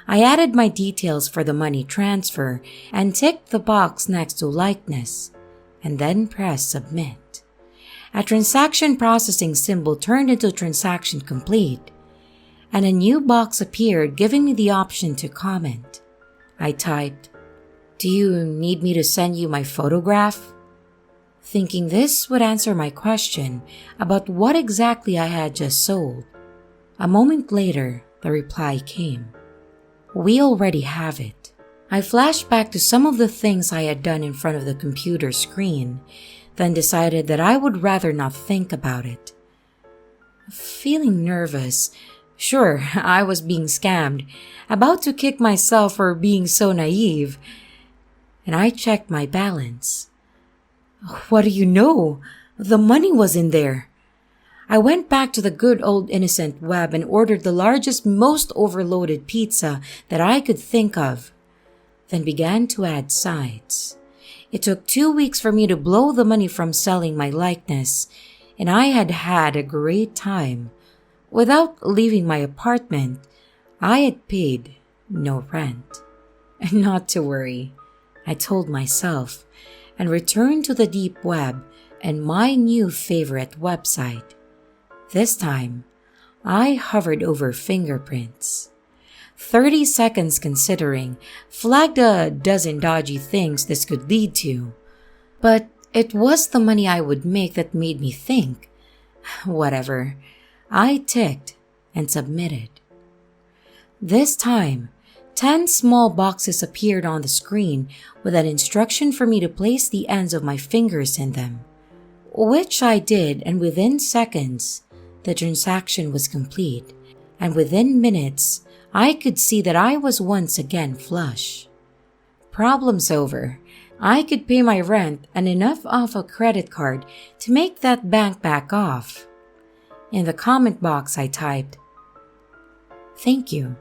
[SPEAKER 1] I added my details for the money transfer and ticked the box next to likeness and then pressed submit. A transaction processing symbol turned into transaction complete and a new box appeared giving me the option to comment. I typed, "Do you need me to send you my photograph?" Thinking this would answer my question about what exactly I had just sold. A moment later, the reply came. "We already have it." I flashed back to some of the things I had done in front of the computer screen, then decided that I would rather not think about it. Feeling nervous, sure, I was being scammed, about to kick myself for being so naive, and I checked my balance. What do you know? The money was in there. I went back to the good old innocent web and ordered the largest, most overloaded pizza that I could think of, then began to add sides. It took 2 weeks for me to blow the money from selling my likeness, and I had had a great time. Without leaving my apartment, I had paid no rent. And not to worry, I told myself, and returned to the deep web and my new favorite website. This time, I hovered over fingerprints. 30 seconds considering, flagged a dozen dodgy things this could lead to. But it was the money I would make that made me think. Whatever. I ticked and submitted. This time, 10 small boxes appeared on the screen with an instruction for me to place the ends of my fingers in them, which I did, and within seconds, the transaction was complete, and within minutes, I could see that I was once again flush. Problems over. I could pay my rent and enough off a credit card to make that bank back off. In the comment box, I typed, "Thank you."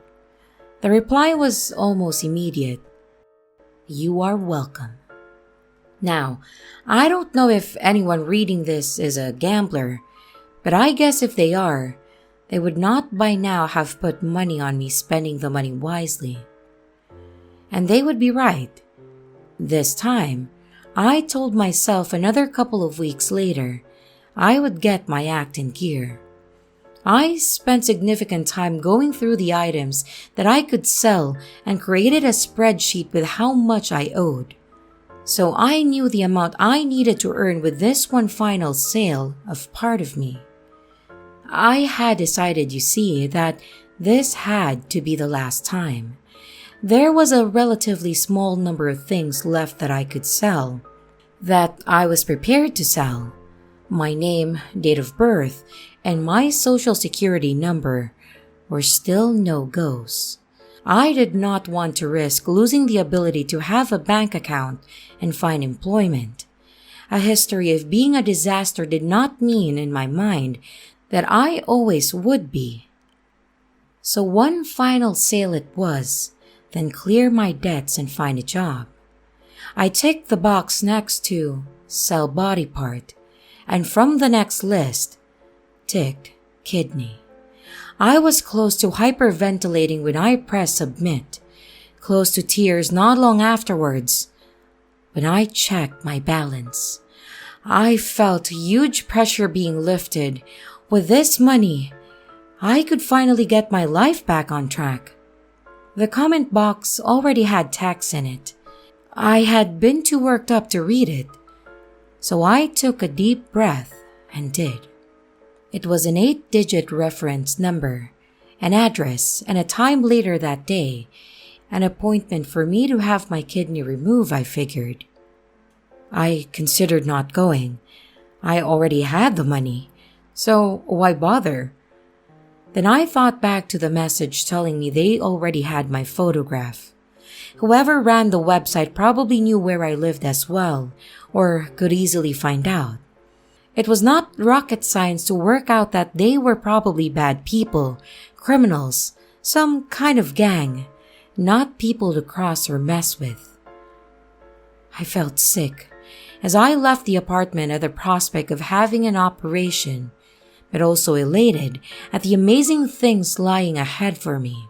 [SPEAKER 1] The reply was almost immediate. "You are welcome." Now, I don't know if anyone reading this is a gambler, but I guess if they are, they would not by now have put money on me spending the money wisely. And they would be right. This time, I told myself another couple of weeks later, I would get my act in gear. I spent significant time going through the items that I could sell and created a spreadsheet with how much I owed. So I knew the amount I needed to earn with this one final sale of part of me. I had decided, you see, that this had to be the last time. There was a relatively small number of things left that I could sell, that I was prepared to sell. My name, date of birth, and my social security number were still no-goes. I did not want to risk losing the ability to have a bank account and find employment. A history of being a disaster did not mean, in my mind, that I always would be. So one final sale it was, then clear my debts and find a job. I ticked the box next to sell body part, and from the next list, ticked kidney. I was close to hyperventilating when I pressed submit, close to tears not long afterwards. When I checked my balance, I felt huge pressure being lifted. With this money, I could finally get my life back on track. The comment box already had text in it. I had been too worked up to read it, so I took a deep breath and did. It was an 8-digit reference number, an address, and a time later that day, an appointment for me to have my kidney removed, I figured. I considered not going. I already had the money. So why bother? Then I thought back to the message telling me they already had my photograph. whoever ran the website probably knew where I lived as well, or could easily find out. It was not rocket science to work out that they were probably bad people, criminals, some kind of gang, not people to cross or mess with. I felt sick as I left the apartment at the prospect of having an operation, but also elated at the amazing things lying ahead for me.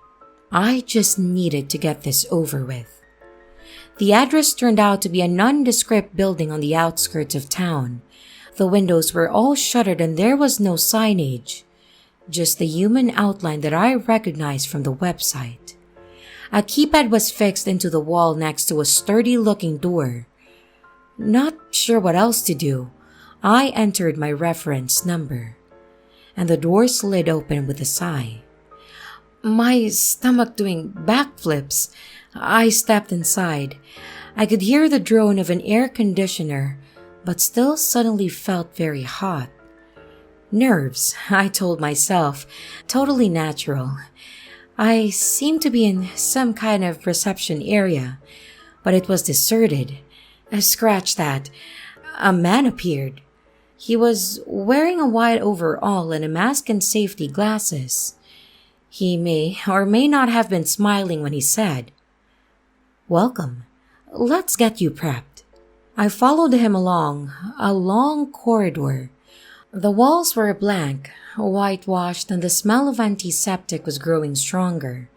[SPEAKER 1] I just needed to get this over with. The address turned out to be a nondescript building on the outskirts of town. The windows were all shuttered and there was no signage, just the human outline that I recognized from the website. A keypad was fixed into the wall next to a sturdy-looking door. Not sure what else to do, I entered my reference number, and the door slid open with a sigh. My stomach doing backflips, I stepped inside. I could hear the drone of an air conditioner, but still suddenly felt very hot. Nerves, I told myself, totally natural. I seemed to be in some kind of reception area, but it was deserted. Scratch that. A man appeared. He was wearing a white overall and a mask and safety glasses. He may or may not have been smiling when he said, "Welcome. Let's get you prepped." I followed him along a long corridor. The walls were blank, whitewashed, and the smell of antiseptic was growing stronger.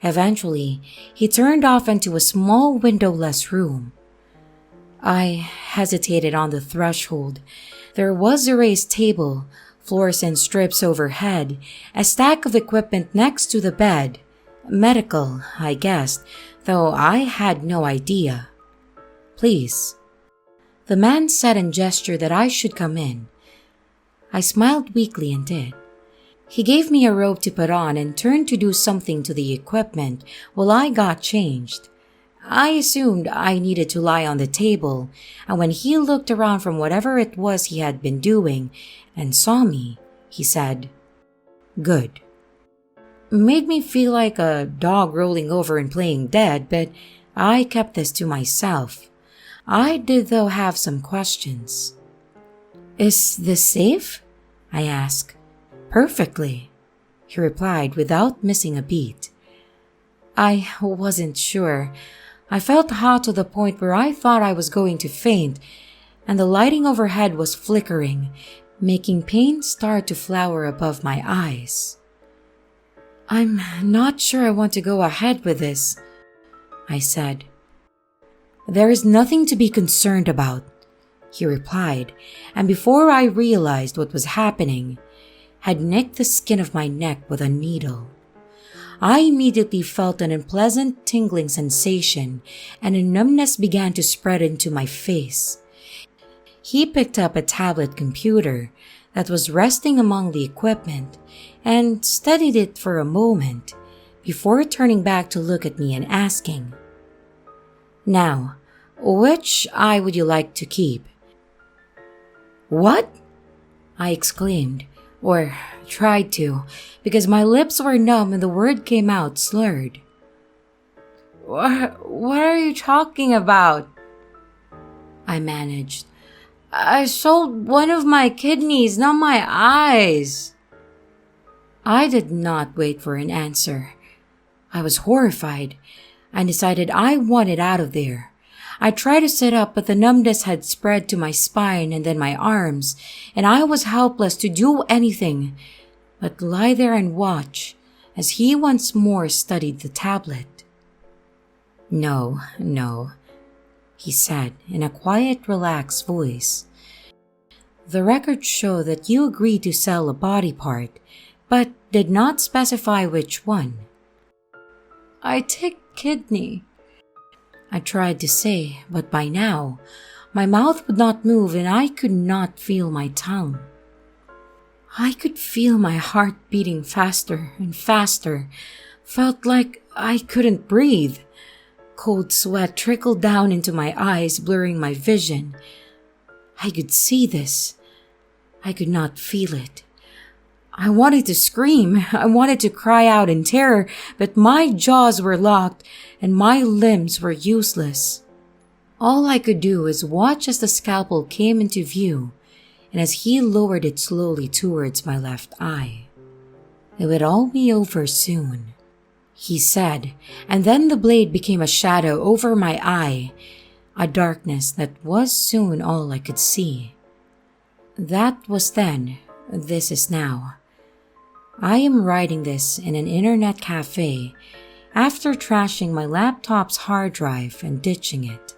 [SPEAKER 1] Eventually, he turned off into a small windowless room. I hesitated on the threshold. There was a raised table, fluorescent strips overhead, a stack of equipment next to the bed. Medical, I guessed, though I had no idea. "Please." The man said and gestured that I should come in. I smiled weakly and did. He gave me a robe to put on and turned to do something to the equipment while I got changed. I assumed I needed to lie on the table, and when he looked around from whatever it was he had been doing and saw me, he said, "Good." Made me feel like a dog rolling over and playing dead, but I kept this to myself. I did though have some questions. "Is this safe?" I asked. "Perfectly," he replied without missing a beat. I wasn't sure. I felt hot to the point where I thought I was going to faint, and the lighting overhead was flickering, making paint start to flower above my eyes. "I'm not sure I want to go ahead with this," I said. "There is nothing to be concerned about," he replied, and before I realized what was happening, had nicked the skin of my neck with a needle. I immediately felt an unpleasant tingling sensation, and a numbness began to spread into my face. He picked up a tablet computer that was resting among the equipment and studied it for a moment before turning back to look at me and asking, "Now, which eye would you like to keep?" "What?" I exclaimed, or tried to, because my lips were numb and the word came out slurred. What are you talking about?" I managed. "I sold one of my kidneys, not my eyes." I did not wait for an answer. I was horrified. I decided I wanted out of there. I tried to sit up, but the numbness had spread to my spine and then my arms, and I was helpless to do anything but lie there and watch as he once more studied the tablet. No, he said in a quiet, relaxed voice. "The records show that you agreed to sell a body part, but did not specify which one." "I take kidney," I tried to say, but by now, my mouth would not move and I could not feel my tongue. I could feel my heart beating faster and faster, felt like I couldn't breathe. Cold sweat trickled down into my eyes, blurring my vision. I could see this. I could not feel it. I wanted to scream. I wanted to cry out in terror, but my jaws were locked and my limbs were useless. All I could do was watch as the scalpel came into view and as he lowered it slowly towards my left eye. It would all be over soon, he said, and then the blade became a shadow over my eye, a darkness that was soon all I could see. That was then, this is now. I am writing this in an internet cafe after trashing my laptop's hard drive and ditching it.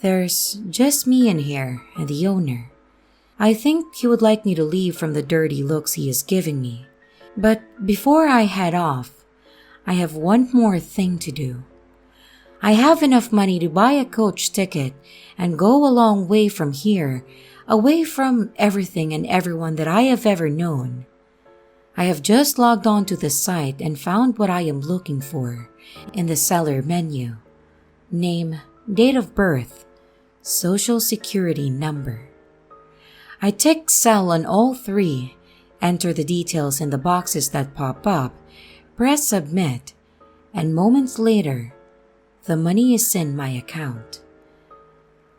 [SPEAKER 1] There's just me in here and the owner. I think he would like me to leave from the dirty looks he is giving me. But before I head off, I have one more thing to do. I have enough money to buy a coach ticket and go a long way from here, away from everything and everyone that I have ever known. I have just logged on to the site and found what I am looking for in the seller menu. Name, date of birth, social security number. I tick sell on all three, enter the details in the boxes that pop up, press submit, and moments later, the money is in my account.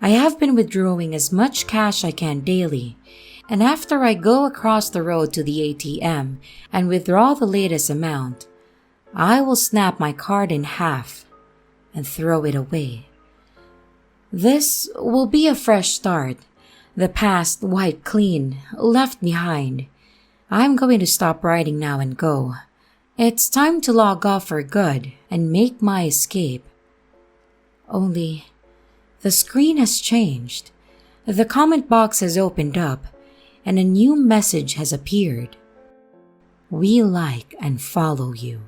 [SPEAKER 1] I have been withdrawing as much cash I can daily, and after I go across the road to the ATM and withdraw the latest amount, I will snap my card in half and throw it away. This will be a fresh start, the past wiped clean, left behind. I'm going to stop writing now and go. It's time to log off for good and make my escape. Only, the screen has changed. The comment box has opened up and a new message has appeared. We like and follow you.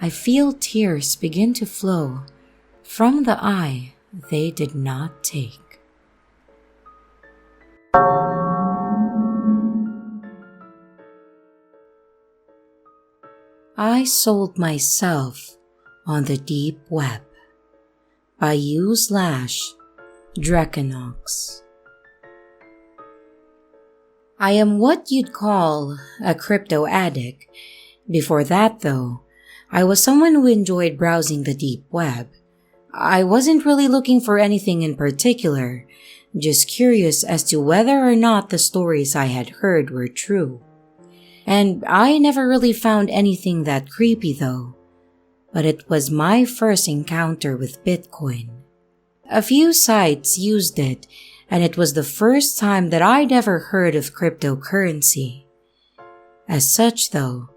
[SPEAKER 1] I feel tears begin to flow from the eye they did not take. I sold myself on the deep web by u/Drekanox. I am what you'd call a crypto addict. Before that though, I was someone who enjoyed browsing the deep web. I wasn't really looking for anything in particular, just curious as to whether or not the stories I had heard were true. And I never really found anything that creepy though, but it was my first encounter with Bitcoin. A few sites used it, and it was the first time that I'd ever heard of cryptocurrency. As such though,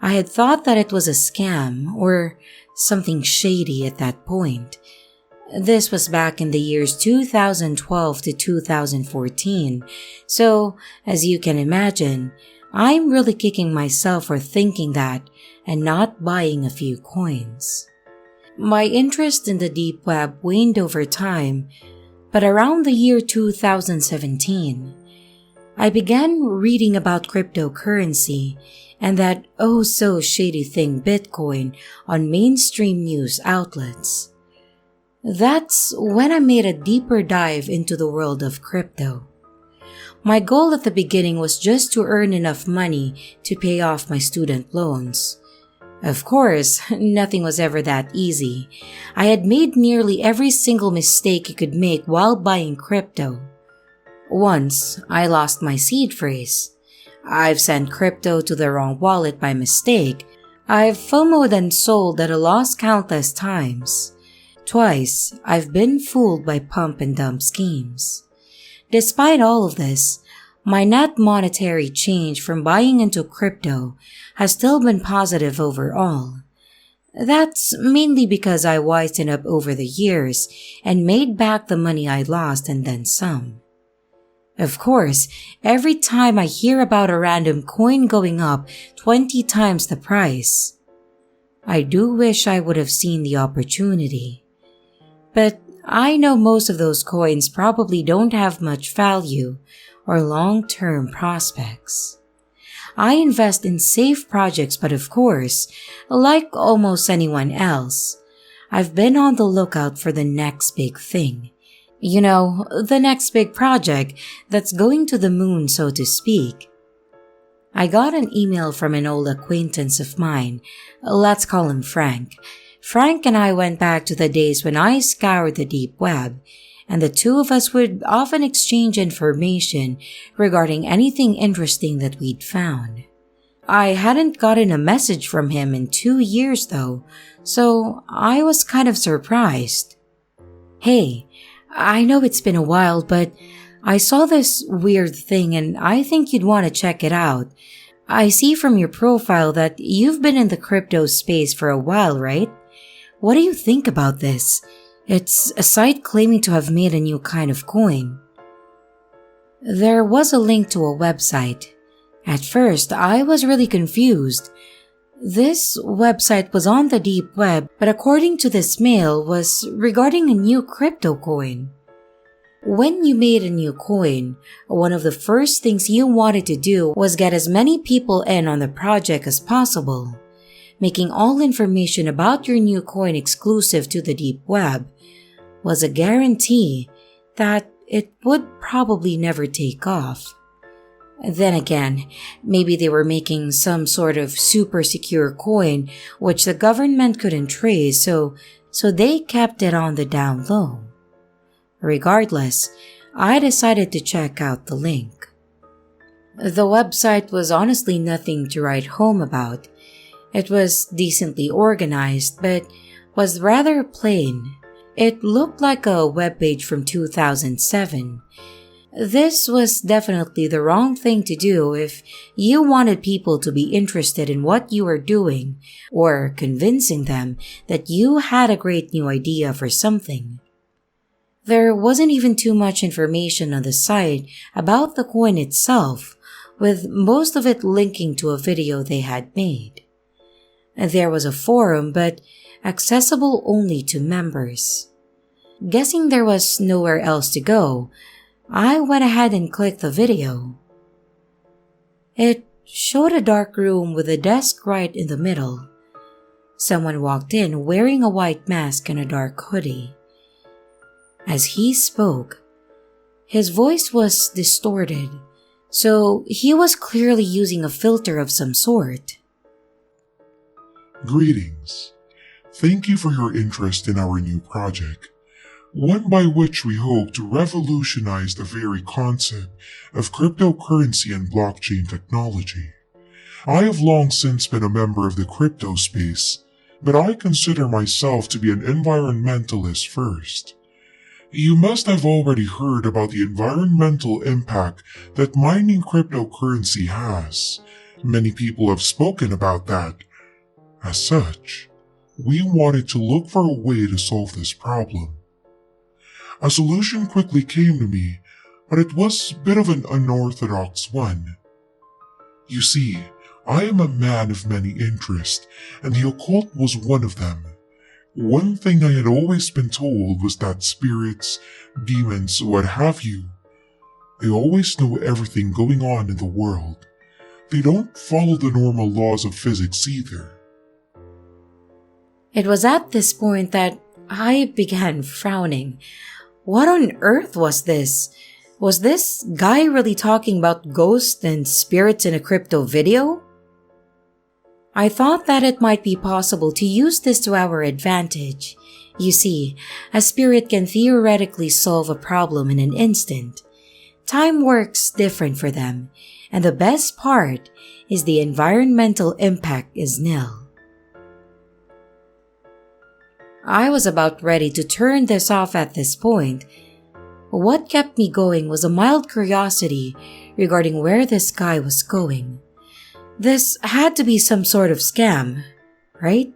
[SPEAKER 1] I had thought that it was a scam or something shady at that point. This was back in the years 2012 to 2014, so as you can imagine, I'm really kicking myself for thinking that and not buying a few coins. My interest in the deep web waned over time, but around the year 2017, I began reading about cryptocurrency and that oh so shady thing Bitcoin on mainstream news outlets. That's when I made a deeper dive into the world of crypto. My goal at the beginning was just to earn enough money to pay off my student loans. Of course, nothing was ever that easy. I had made nearly every single mistake you could make while buying crypto. Once, I lost my seed phrase. I've sent crypto to the wrong wallet by mistake. I've FOMO'd and sold at a loss countless times. Twice, I've been fooled by pump and dump schemes. Despite all of this, my net monetary change from buying into crypto has still been positive overall. That's mainly because I wised up over the years and made back the money I lost and then some. Of course, every time I hear about a random coin going up 20 times the price, I do wish I would have seen the opportunity. But I know most of those coins probably don't have much value or long-term prospects. I invest in safe projects, but of course, like almost anyone else, I've been on the lookout for the next big thing. You know, the next big project that's going to the moon, so to speak. I got an email from an old acquaintance of mine. Let's call him Frank. Frank and I went back to the days when I scoured the deep web, and the two of us would often exchange information regarding anything interesting that we'd found. I hadn't gotten a message from him in 2 years though, so I was kind of surprised. Hey, I know it's been a while, but I saw this weird thing and I think you'd want to check it out. I see from your profile that you've been in the crypto space for a while, right? What do you think about this? It's a site claiming to have made a new kind of coin. There was a link to a website. At first, I was really confused. This website was on the deep web, but according to this mail, was regarding a new crypto coin. When you made a new coin, one of the first things you wanted to do was get as many people in on the project as possible. Making all information about your new coin exclusive to the deep web was a guarantee that it would probably never take off. Then again, maybe they were making some sort of super secure coin which the government couldn't trace, so they kept it on the down low. Regardless, I decided to check out the link. The website was honestly nothing to write home about. It was decently organized, but was rather plain. It looked like a webpage from 2007. This was definitely the wrong thing to do if you wanted people to be interested in what you were doing or convincing them that you had a great new idea for something. There wasn't even too much information on the site about the coin itself, with most of it linking to a video they had made. There was a forum, but accessible only to members. Guessing there was nowhere else to go, I went ahead and clicked the video. It showed a dark room with a desk right in the middle. Someone walked in wearing a white mask and a dark hoodie. As he spoke, his voice was distorted, so he was clearly using a filter of some sort.
[SPEAKER 2] Greetings. Thank you for your interest in our new project, one by which we hope to revolutionize the very concept of cryptocurrency and blockchain technology. I have long since been a member of the crypto space, but I consider myself to be an environmentalist first. You must have already heard about the environmental impact that mining cryptocurrency has. Many people have spoken about that. As such, we wanted to look for a way to solve this problem. A solution quickly came to me, but it was a bit of an unorthodox one. You see, I am a man of many interests, and the occult was one of them. One thing I had always been told was that spirits, demons, what have you, they always know everything going on in the world. They don't follow the normal laws of physics either.
[SPEAKER 1] It was at this point that I began frowning. What on earth was this? Was this guy really talking about ghosts and spirits in a crypto video? I thought that it might be possible to use this to our advantage. You see, a spirit can theoretically solve a problem in an instant. Time works different for them, and the best part is the environmental impact is nil. I was about ready to turn this off at this point. What kept me going was a mild curiosity regarding where this guy was going. This had to be some sort of scam, right?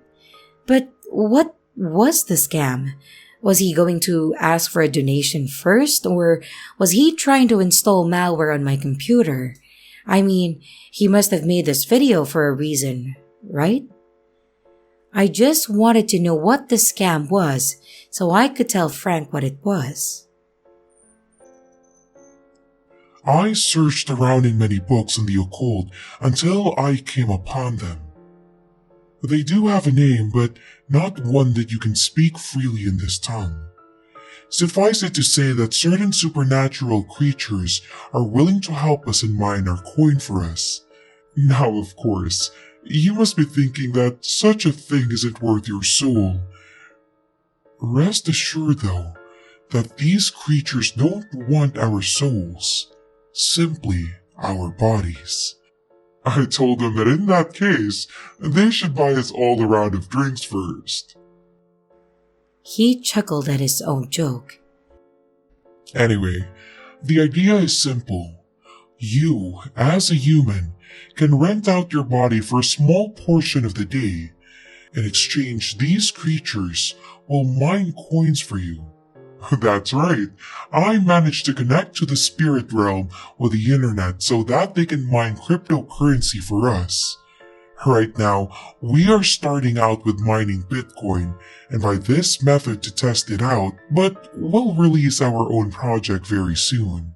[SPEAKER 1] But what was the scam? Was he going to ask for a donation first, or was he trying to install malware on my computer? I mean, he must have made this video for a reason, right? I just wanted to know what the scam was so I could tell Frank what it was.
[SPEAKER 2] I searched around in many books on the occult until I came upon them. They do have a name, but not one that you can speak freely in this tongue. Suffice it to say that certain supernatural creatures are willing to help us and mine our coin for us. Now, of course, you must be thinking that such a thing isn't worth your soul. Rest assured, though, that these creatures don't want our souls, simply our bodies. I told them that in that case, they should buy us all a round of drinks first.
[SPEAKER 1] He chuckled at his own joke.
[SPEAKER 2] Anyway, the idea is simple. You, as a human, can rent out your body for a small portion of the day. In exchange, these creatures will mine coins for you. That's right. I managed to connect to the spirit realm with the internet so that they can mine cryptocurrency for us. Right now, we are starting out with mining Bitcoin, and by this method to test it out, but we'll release our own project very soon.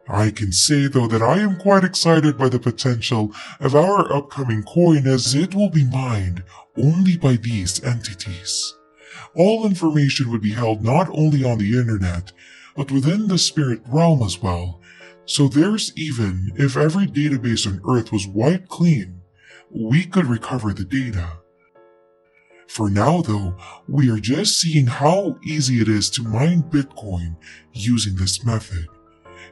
[SPEAKER 2] I can say though that I am quite excited by the potential of our upcoming coin as it will be mined only by these entities. All information would be held not only on the internet, but within the spirit realm as well. So there's even if every database on Earth was wiped clean, we could recover the data. For now though, we are just seeing how easy it is to mine Bitcoin using this method.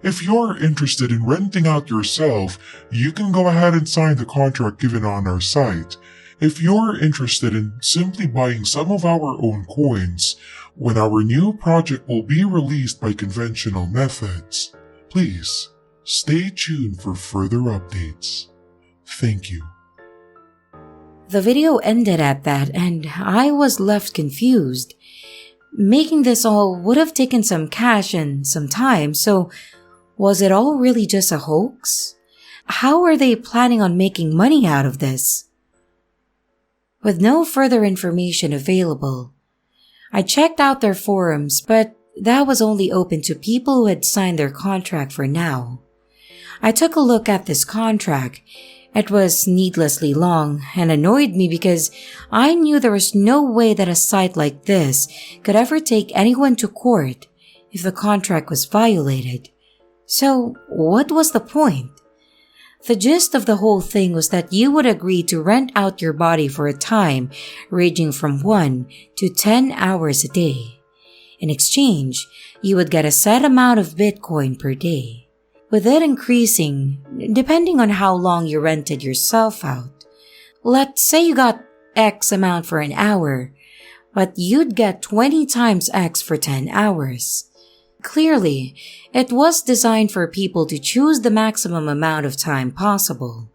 [SPEAKER 2] If you're interested in renting out yourself, you can go ahead and sign the contract given on our site. If you're interested in simply buying some of our own coins, when our new project will be released by conventional methods, please stay tuned for further updates. Thank you.
[SPEAKER 1] The video ended at that and I was left confused. Making this all would have taken some cash and some time, so was it all really just a hoax? How are they planning on making money out of this? With no further information available, I checked out their forums, but that was only open to people who had signed their contract for now. I took a look at this contract. It was needlessly long and annoyed me because I knew there was no way that a site like this could ever take anyone to court if the contract was violated. So, what was the point? The gist of the whole thing was that you would agree to rent out your body for a time ranging from 1 to 10 hours a day. In exchange, you would get a set amount of Bitcoin per day, with it increasing depending on how long you rented yourself out. Let's say you got X amount for an hour, but you'd get 20 times X for 10 hours. Clearly, it was designed for people to choose the maximum amount of time possible.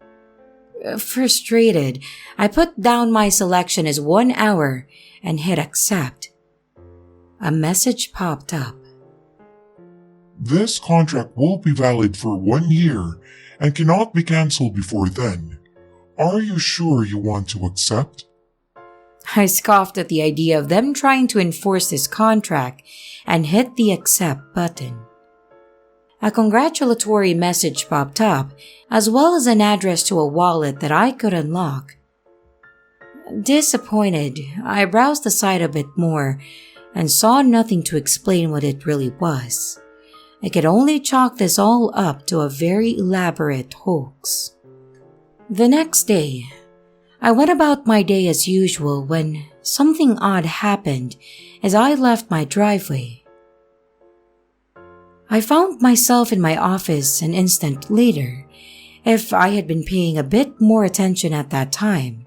[SPEAKER 1] Frustrated, I put down my selection as 1 hour and hit accept. A message popped up.
[SPEAKER 2] This contract will be valid for 1 year and cannot be cancelled before then. Are you sure you want to accept?
[SPEAKER 1] I scoffed at the idea of them trying to enforce this contract and hit the accept button. A congratulatory message popped up, as well as an address to a wallet that I could unlock. Disappointed, I browsed the site a bit more and saw nothing to explain what it really was. I could only chalk this all up to a very elaborate hoax. The next day, I went about my day as usual when something odd happened as I left my driveway. I found myself in my office an instant later. If I had been paying a bit more attention at that time,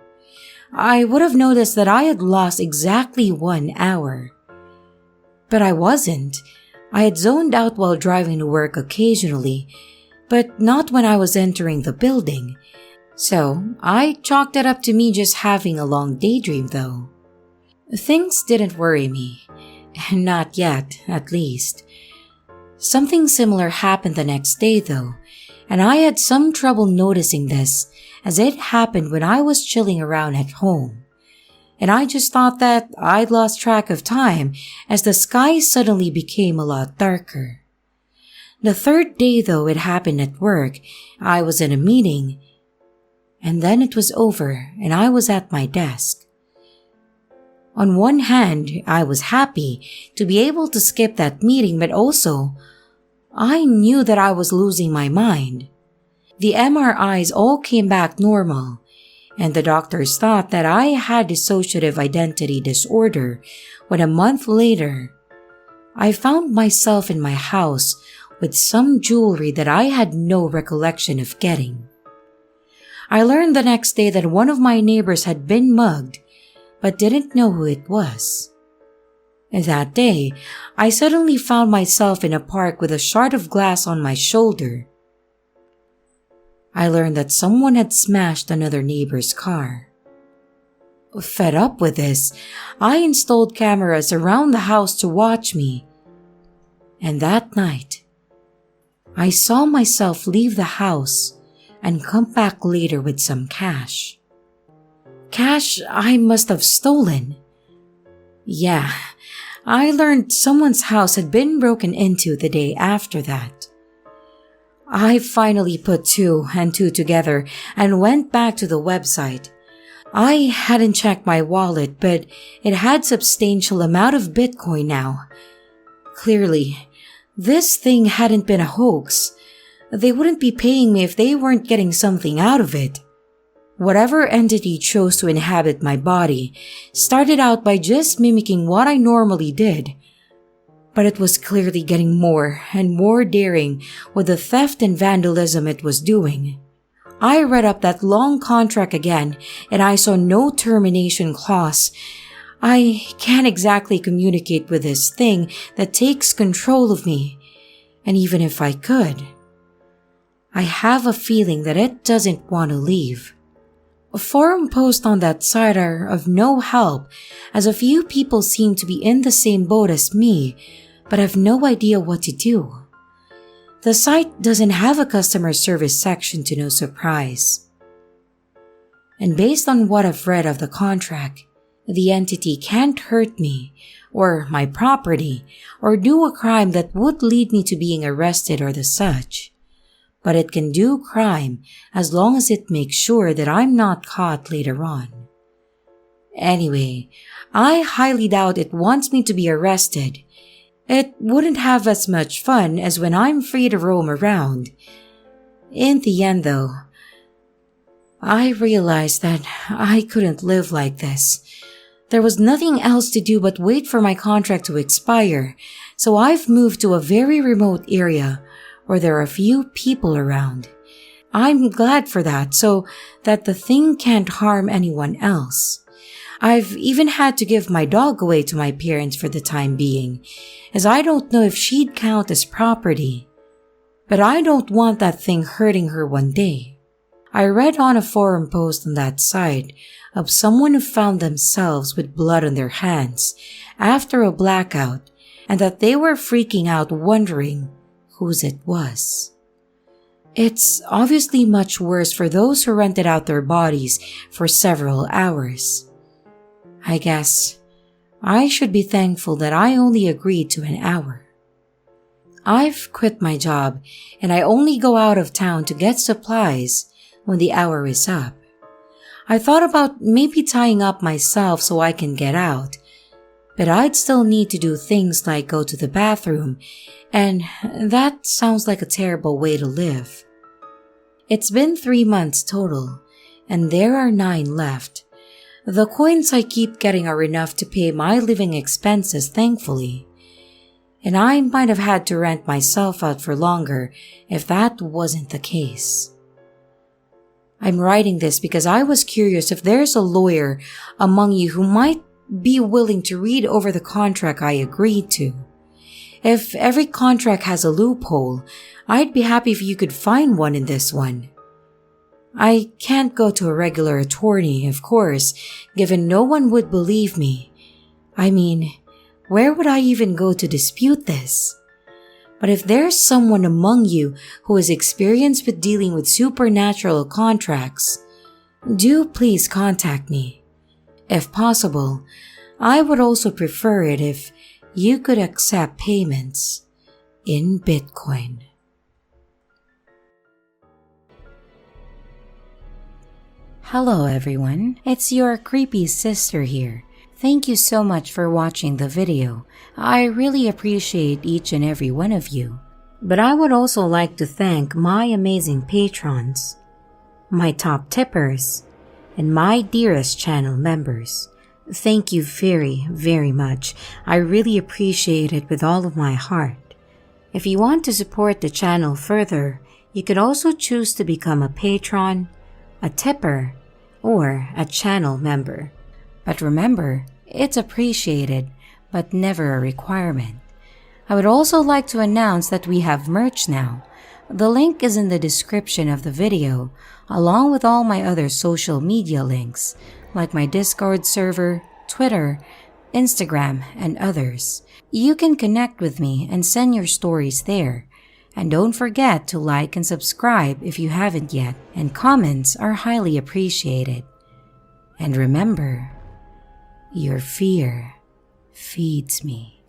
[SPEAKER 1] I would have noticed that I had lost exactly 1 hour. But I wasn't. I had zoned out while driving to work occasionally, but not when I was entering the building. So, I chalked it up to me just having a long daydream though. Things didn't worry me. Not yet, at least. Something similar happened the next day though, and I had some trouble noticing this as it happened when I was chilling around at home. And I just thought that I'd lost track of time as the sky suddenly became a lot darker. The third day though it happened at work, I was in a meeting, and then it was over and I was at my desk. On one hand, I was happy to be able to skip that meeting, but also, I knew that I was losing my mind. The MRIs all came back normal, and the doctors thought that I had dissociative identity disorder when a month later, I found myself in my house with some jewelry that I had no recollection of getting. I learned the next day that one of my neighbors had been mugged, but didn't know who it was. That day, I suddenly found myself in a park with a shard of glass on my shoulder. I learned that someone had smashed another neighbor's car. Fed up with this, I installed cameras around the house to watch me. And that night, I saw myself leave the house and come back later with some cash. Cash I must have stolen. Yeah, I learned someone's house had been broken into the day after that. I finally put 2 and 2 together and went back to the website. I hadn't checked my wallet, but it had substantial amount of Bitcoin now. Clearly, this thing hadn't been a hoax. They wouldn't be paying me if they weren't getting something out of it. Whatever entity chose to inhabit my body started out by just mimicking what I normally did. But it was clearly getting more and more daring with the theft and vandalism it was doing. I read up that long contract again, and I saw no termination clause. I can't exactly communicate with this thing that takes control of me, and even if I could, I have a feeling that it doesn't want to leave. Forum posts on that site are of no help, as a few people seem to be in the same boat as me, but have no idea what to do. The site doesn't have a customer service section, to no surprise. And based on what I've read of the contract, the entity can't hurt me, or my property, or do a crime that would lead me to being arrested or the such. But it can do crime as long as it makes sure that I'm not caught later on. Anyway, I highly doubt it wants me to be arrested. It wouldn't have as much fun as when I'm free to roam around. In the end though, I realized that I couldn't live like this. There was nothing else to do but wait for my contract to expire, so I've moved to a very remote area where there are few people around. I'm glad for that, so that the thing can't harm anyone else. I've even had to give my dog away to my parents for the time being, as I don't know if she'd count as property. But I don't want that thing hurting her one day. I read on a forum post on that site of someone who found themselves with blood on their hands after a blackout, and that they were freaking out wondering whose it was. It's obviously much worse for those who rented out their bodies for several hours. I guess I should be thankful that I only agreed to an hour. I've quit my job and I only go out of town to get supplies when the hour is up. I thought about maybe tying up myself so I can get out, but I'd still need to do things like go to the bathroom, and that sounds like a terrible way to live. It's been 3 months total, and there are 9 left. The coins I keep getting are enough to pay my living expenses, thankfully. And I might have had to rent myself out for longer if that wasn't the case. I'm writing this because I was curious if there's a lawyer among you who might be willing to read over the contract I agreed to. If every contract has a loophole, I'd be happy if you could find one in this one. I can't go to a regular attorney, of course, given no one would believe me. I mean, where would I even go to dispute this? But if there's someone among you who is experienced with dealing with supernatural contracts, do please contact me. If possible, I would also prefer it if you could accept payments in Bitcoin. Hello everyone, it's your creepy sister here. Thank you so much for watching the video. I really appreciate each and every one of you. But I would also like to thank my amazing patrons, my top tippers, and my dearest channel members. Thank you very, very much. I really appreciate it with all of my heart. If you want to support the channel further, you could also choose to become a patron, a tipper, or a channel member. But remember, it's appreciated, but never a requirement. I would also like to announce that we have merch now. The link is in the description of the video, along with all my other social media links, like my Discord server, Twitter, Instagram, and others. You can connect with me and send your stories there. And don't forget to like and subscribe if you haven't yet, and comments are highly appreciated. And remember, your fear feeds me.